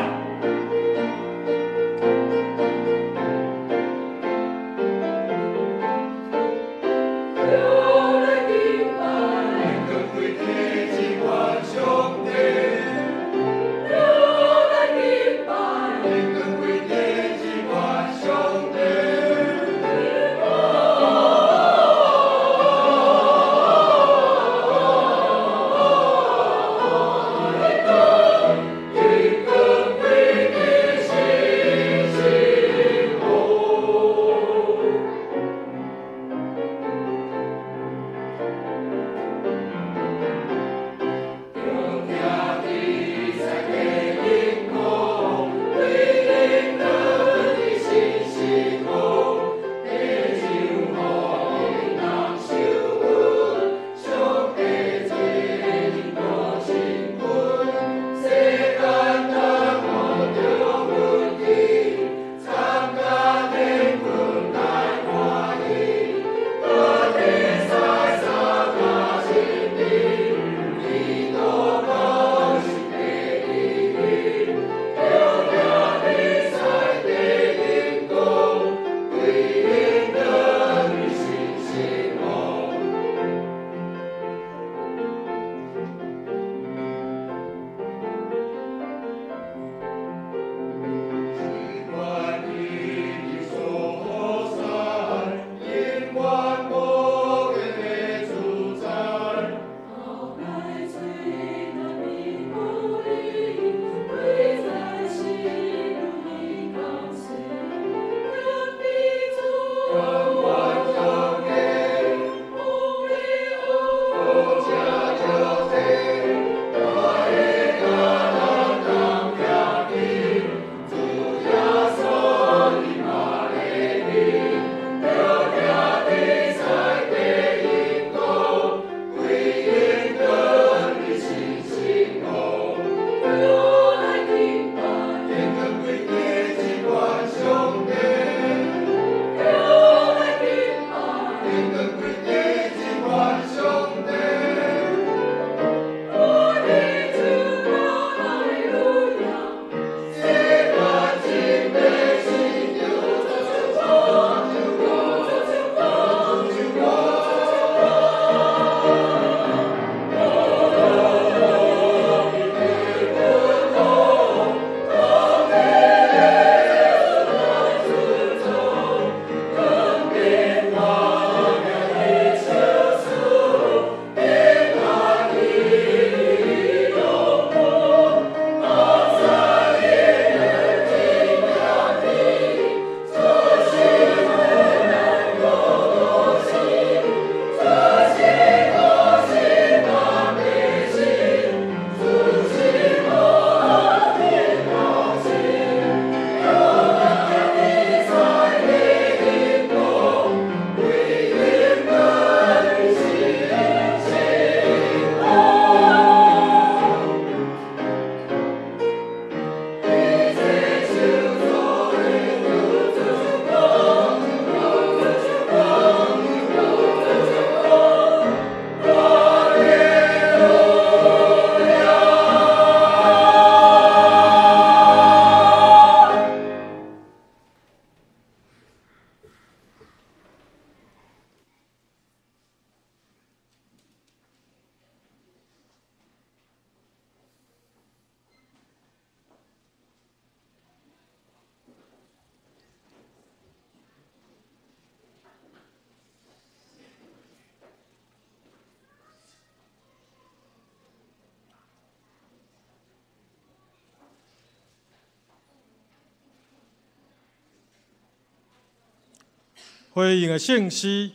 回应的圣诗，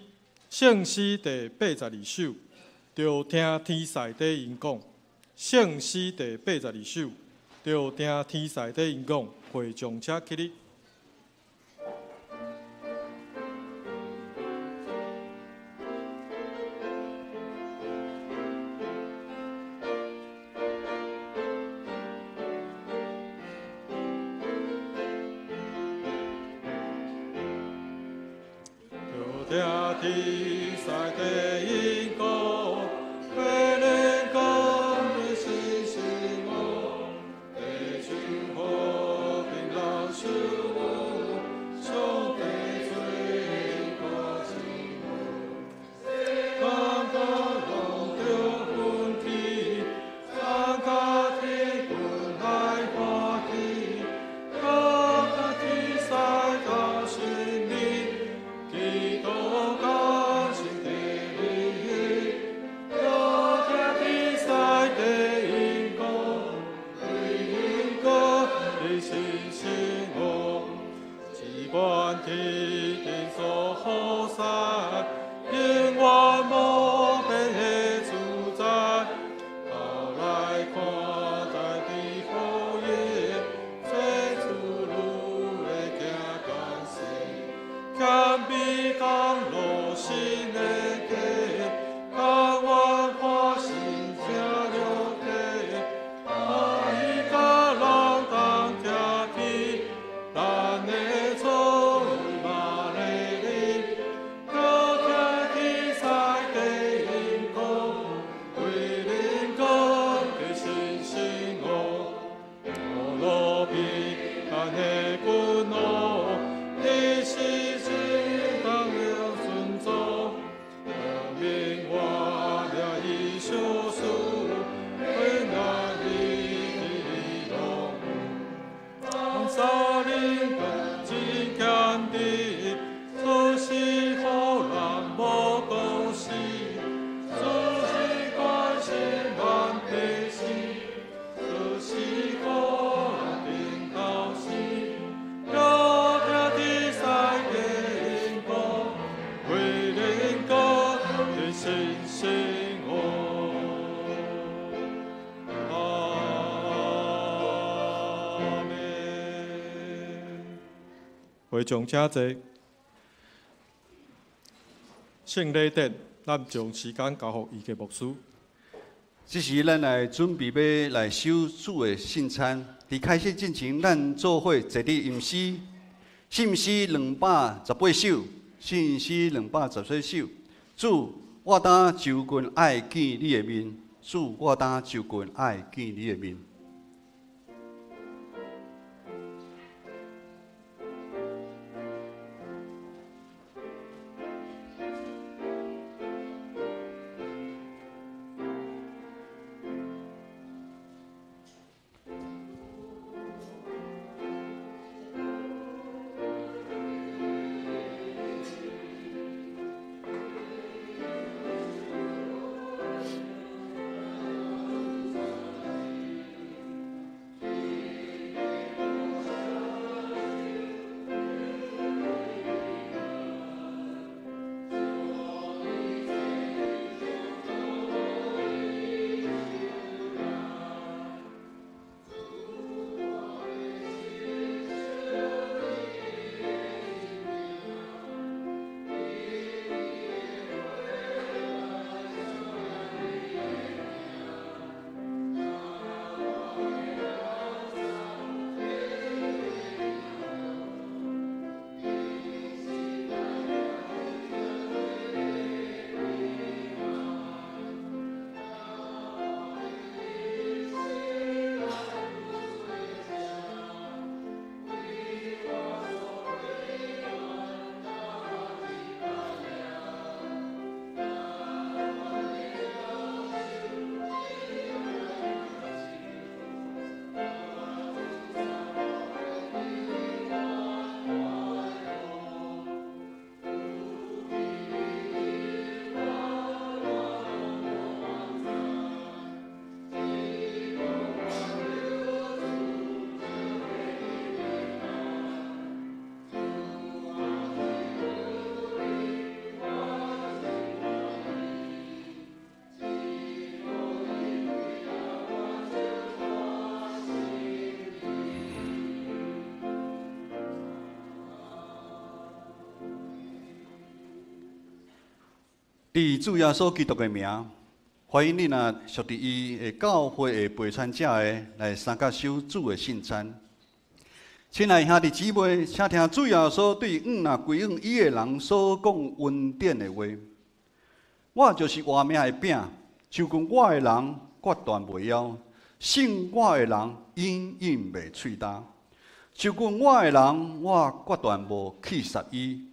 圣诗第82首，就听天赛底因讲，圣诗第82首，就听天赛底因讲，会将车起立。就听天赛底因讲，会能讲的是什么？地球和平人事物，上帝最高幸福。刚刚浪着风起，参加天quân来欢喜，刚刚天赛到胜利。基督高兴的你，有天地赛的因果，为因果的信心我，只管天天所好善，永远无变的主宰。后来看待的后夜，最出路的行甘心。甘比甘露心的家，甘愿花心正了地，爱伊甲人当听起，咱的错伊嘛来理，高听天赛地因果，为人讲的信心我，我路边咱的君我，你是。会众请坐。圣礼典，咱将时间交予伊个牧师。这时，咱来准备要来守主的圣餐。伫开始进前，咱做伙坐伫吟诗，信诗218首，信诗214首。主，我当就近爱见你的面。主，我当就近爱见你的面。伫主耶稣基督的名，欢迎你若属伫伊的教会的陪参者的来参加守主的圣餐。亲爱兄弟姊妹，请听主耶稣对若归向伊的人所讲恩典的话。我就是活命的饼，就讲我的人决断袂枵，信我的人永远袂喙焦。就讲我的人，我决断无去杀伊。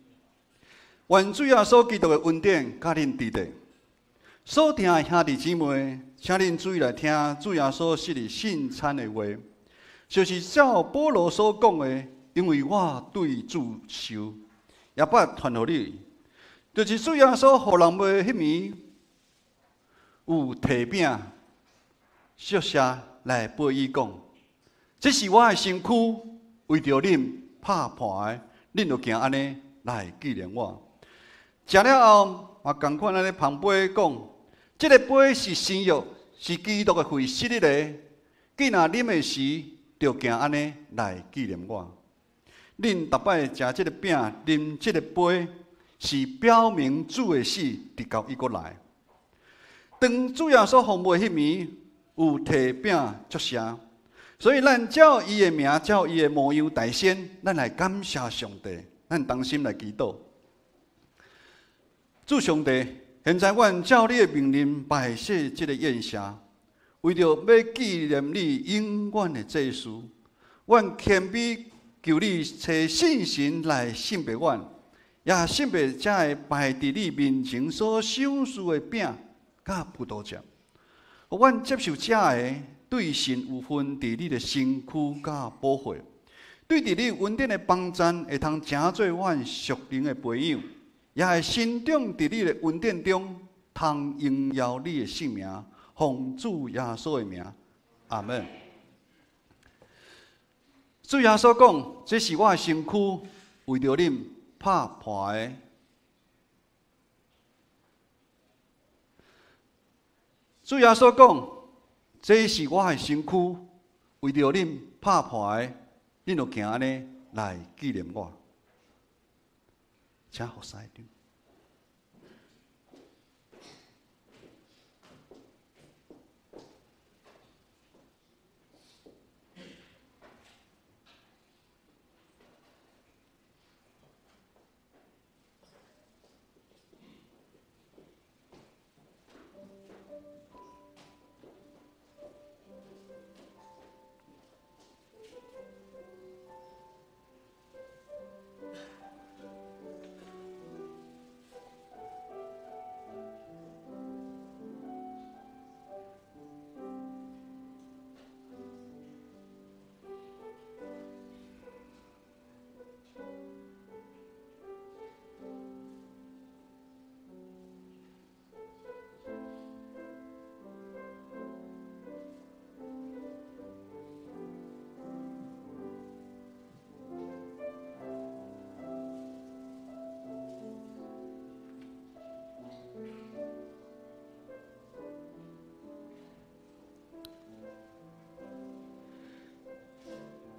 愿主耶稣基督的恩典甲恁伫地。所听的兄弟姊妹，请恁注意来听主耶稣昔日圣餐的话，就是照保罗所讲的，因为我对主受，也捌传互你。就是主耶稣互人的迄暝，有提饼、祝谢来背伊讲：这是我的身躯，为着恁拍破的，恁就行安尼来纪念我。食了后，也共款安尼旁杯讲：这个杯是新约，是基督的血洗的个。既然啉的时，就行安尼来纪念我。恁逐摆食这个饼，啉这个杯。是表明主的死直到伊过来。当主耶稣服务迄暝，有提饼祝谢，所以咱照伊的名，照伊的模样大先，咱来感谢上帝，咱同心来祈祷。主上帝，现在阮照你的命令摆设这个宴席，为着要纪念你永远的祭事，阮谦卑求你找信心来信别阮。也信别才会摆伫你面前所赏赐的饼，甲葡萄汁。阮接受这个对神有份伫你的身躯甲保护，对伫你恩典的帮赞，会通成做阮属灵的培养，也会成长伫你的恩典中，通荣耀你的性命，奉主耶稣的名，阿门。主耶稣讲：这是我的身躯，为着恁。拍破的，主耶稣讲：这是我的身躯，为着恁拍破的，恁就行安尼来纪念我。请服侍长。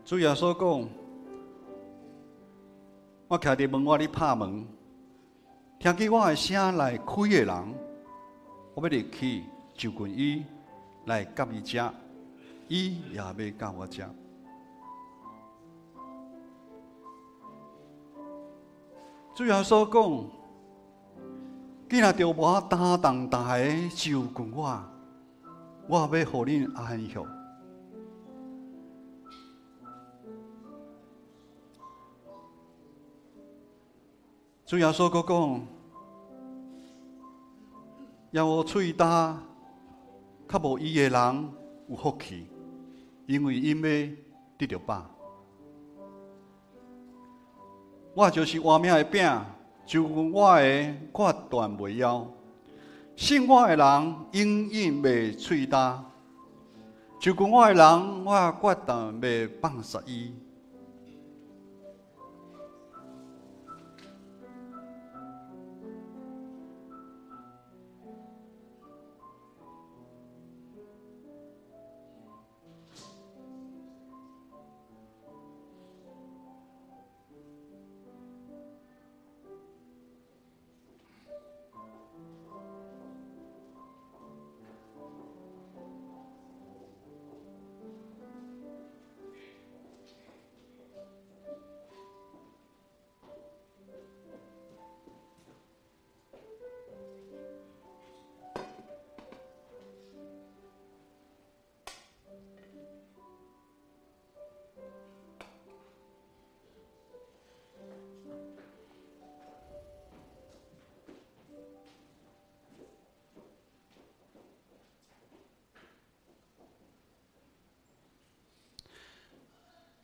主耶稣讲：我徛伫门外咧拍门，听见我的声来开的人，我要入去就近伊来甲伊食，伊也要甲我食。主耶稣讲：既然着我担当大的就近我，我要互恁安息。主耶稣佫讲：要我喙焦，较无伊的人有福气，因为因要得着饱。我就是活命的饼，就我的决断袂枵，信我的人永远袂喙焦，就我的人，我决断袂放杀伊。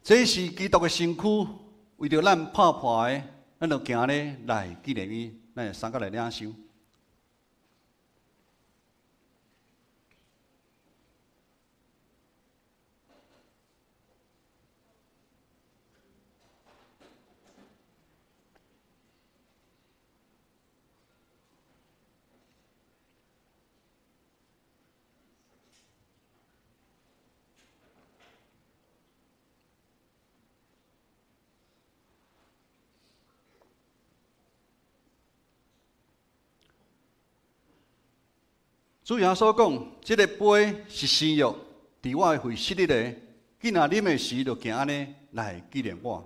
这是基督的身躯，为着咱拍破的，咱就行咧来纪念伊，咱会三角来领受。主耶稣讲，这个杯是新约，伫我的会室里咧，囡仔啉的时，就行安尼来纪念我。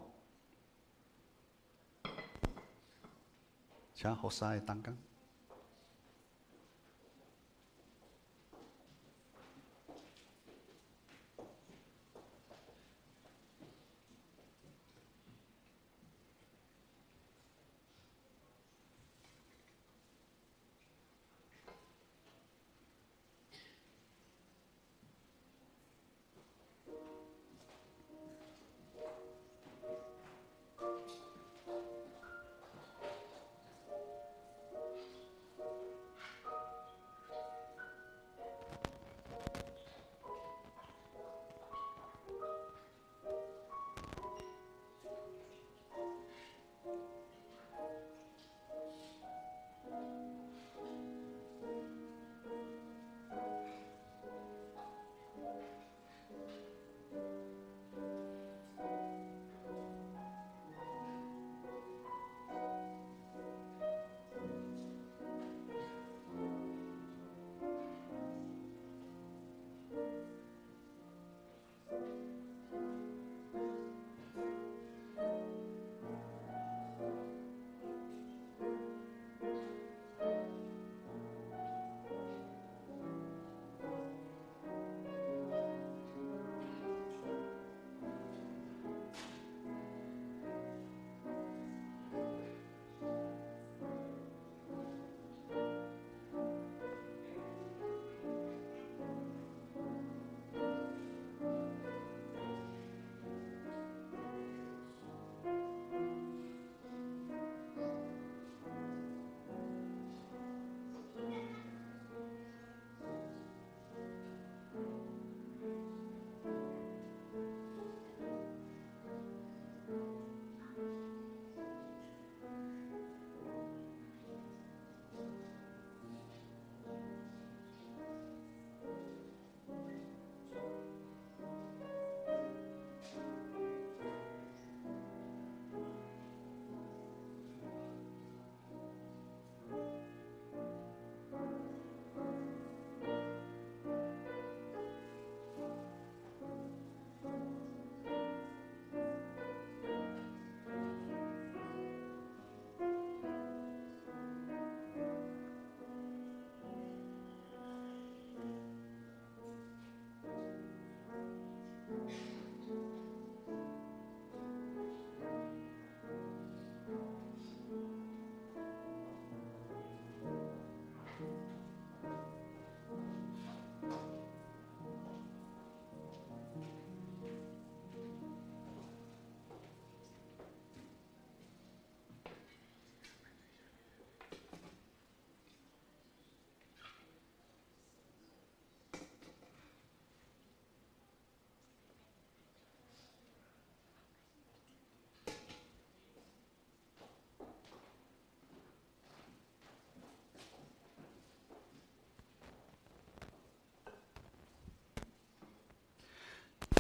请服侍的同工。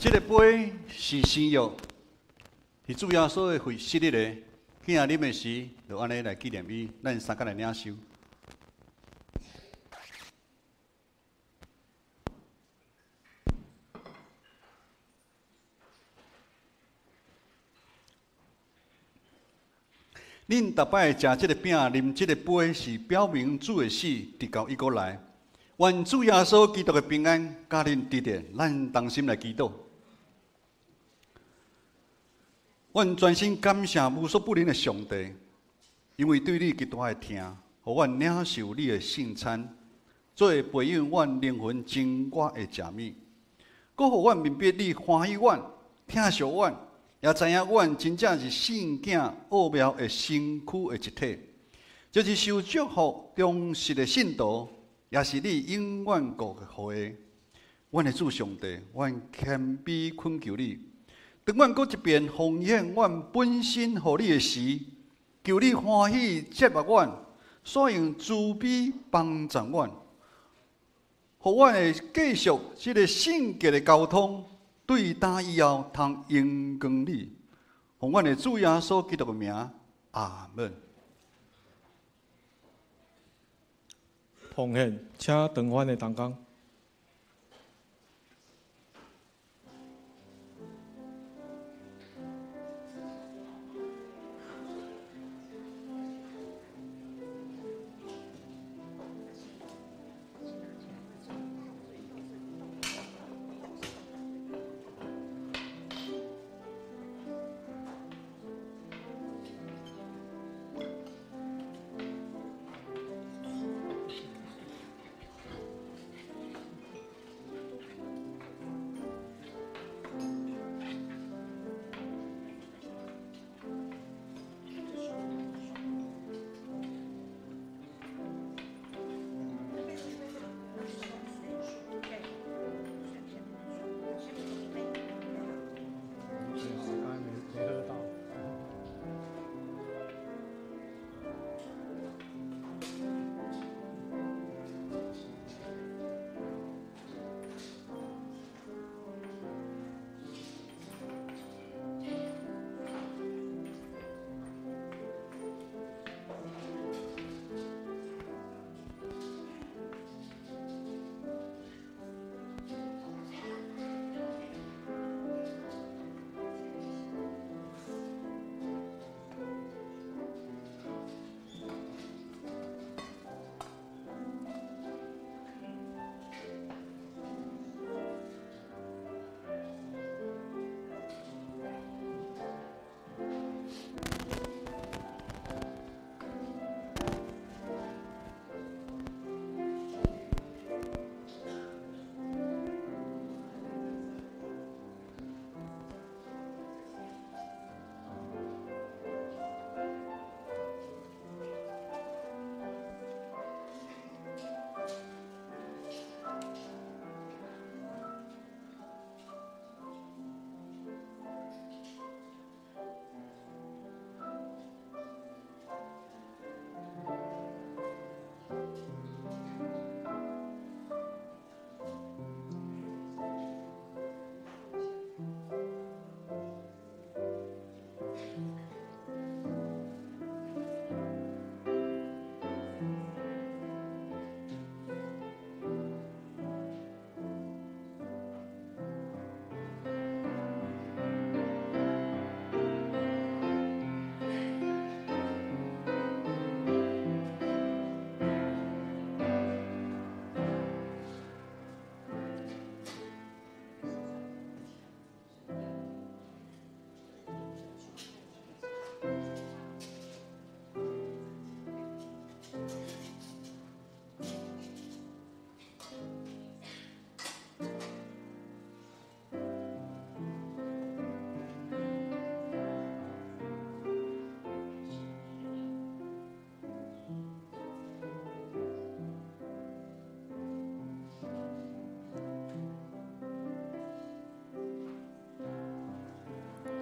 这个杯是新约，是主要所的会室里咧，今日啉的时，就安尼来纪念伊，咱三个来领受。恁逐摆食这个饼、啉这个杯，是表明主的死直到伊过来。愿主耶稣基督的平安甲恁伫咧，咱同心来祈祷。阮全心感谢无所不能的上帝，因为对你极大的疼，互阮领受你的圣餐，做培养阮灵魂精华的食物，搁互阮明白你欢喜阮、疼惜阮，也知影阮真正是圣囝奥妙的身躯的一体，就是受祝福忠实的信徒，也是你永远顾护的。阮的主上帝，阮谦卑恳求你，当阮搁一遍奉献阮本身互你的时，求你欢喜接纳阮，所用慈悲帮助阮，互阮会继续这个圣洁的交通。对答以后，通荣光你，奉阮的主耶稣基督的名，阿门。奉献，请长官的同工。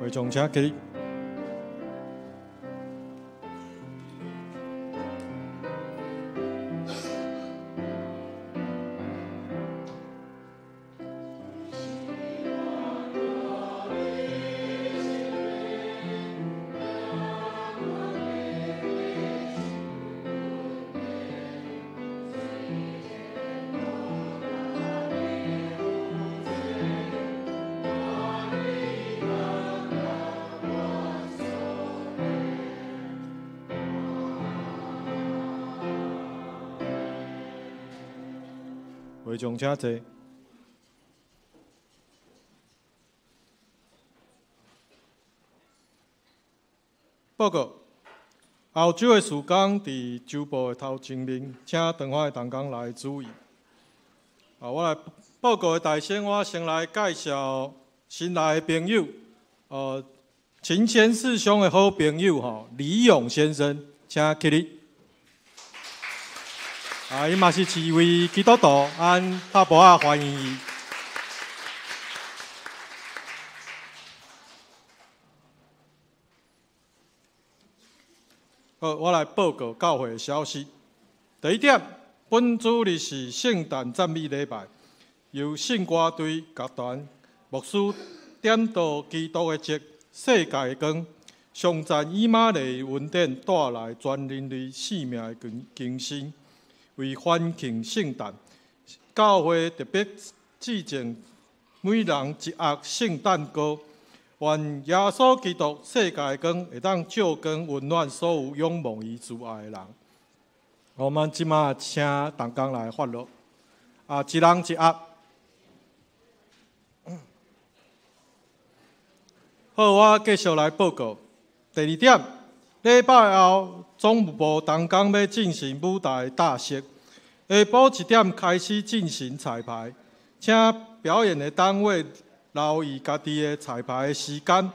会众请起立。会众请坐。报告：后周的事工伫周报的头前面，请长发的同工来注意。我来报告的大先，我先来介绍新来的朋友。秦前世兄的好朋友李勇先生，请起立。伊嘛是一位基督徒，按拍鼓啊欢迎伊。好，我来报告教会的消息。第一点，本主日是圣诞赞美礼拜，由圣歌队乐团牧师点导基督的节。世界的光，上赞以马内恩典带来全人类生命的更新，为欢庆圣诞，教会特别制定每人一盒圣诞歌，愿耶稣基督世界的光会当照光温暖所有仰望伊慈爱的人。我们即马请同工来发落，一人一盒。好，我继续来报告。第二点，礼拜后总务部同工要进行舞台大设，下晡1点开始进行彩排，请表演的单位留意家己的彩排的时间，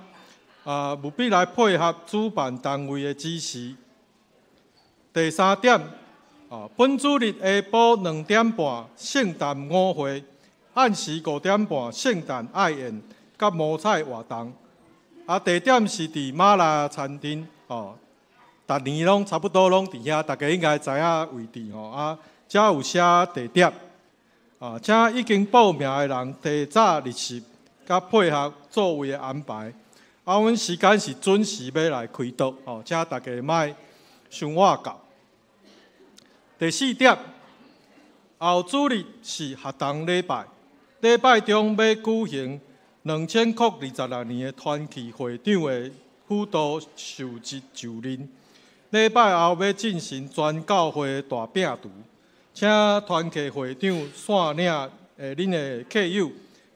务必来配合主办单位的指示。第三点，本主日下晡2点半圣诞舞会，按时5点半圣诞爱宴甲摸彩活动。地点是伫马拉餐厅逐年拢差不多拢伫遐，大家应该知影位置遮有写地点，请已经报名的人提早入席，甲配合座位的安排。阮时间是准时要来开导，请大家莫伤晚到。第四点，后主日是学堂礼拜，礼拜中要举行2026年的团契会长的辅导授职就任，礼拜后要进行全教会的大饼图，请团契会长线领恁的客友，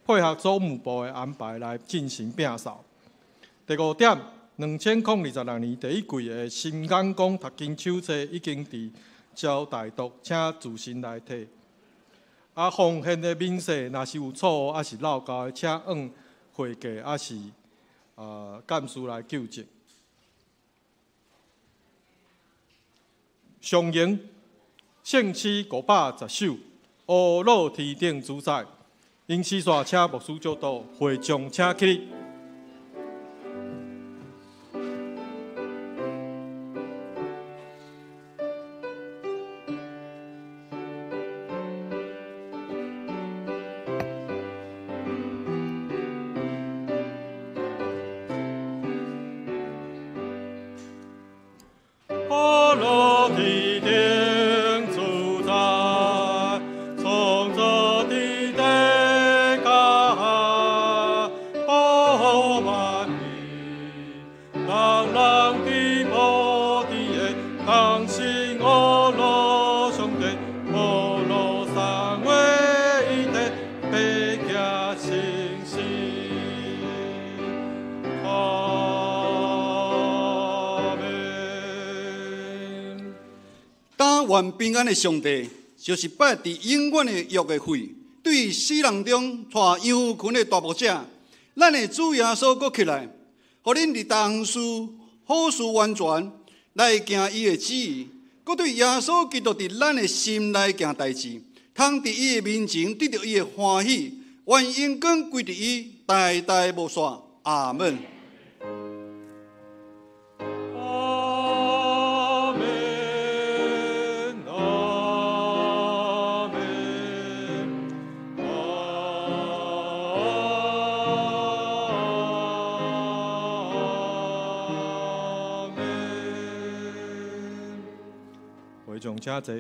配合总务部的安排来进行饼扫。第五点，2026年第一季的新眼光读经手册已经伫招待读，请自行来摕。奉献的明细，若是有错误，还是漏交的，请按会计，还是干事来纠正。上营圣诗510首，乌老天顶主宰，因此煞请牧师教导，会众请起立。愿平安的上帝，就是拜伫永远的约的会，对死人中带羊群的大牧者，咱的主耶稣搁起来，互恁伫当事好事完全来行伊的旨意，搁对耶稣基督伫咱的心内行代志，通伫伊的面前得到伊的欢喜，愿永光归伫伊，代代无煞。阿门。会众请坐。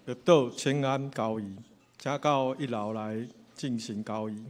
得到请安交易，请到一楼来进行交易。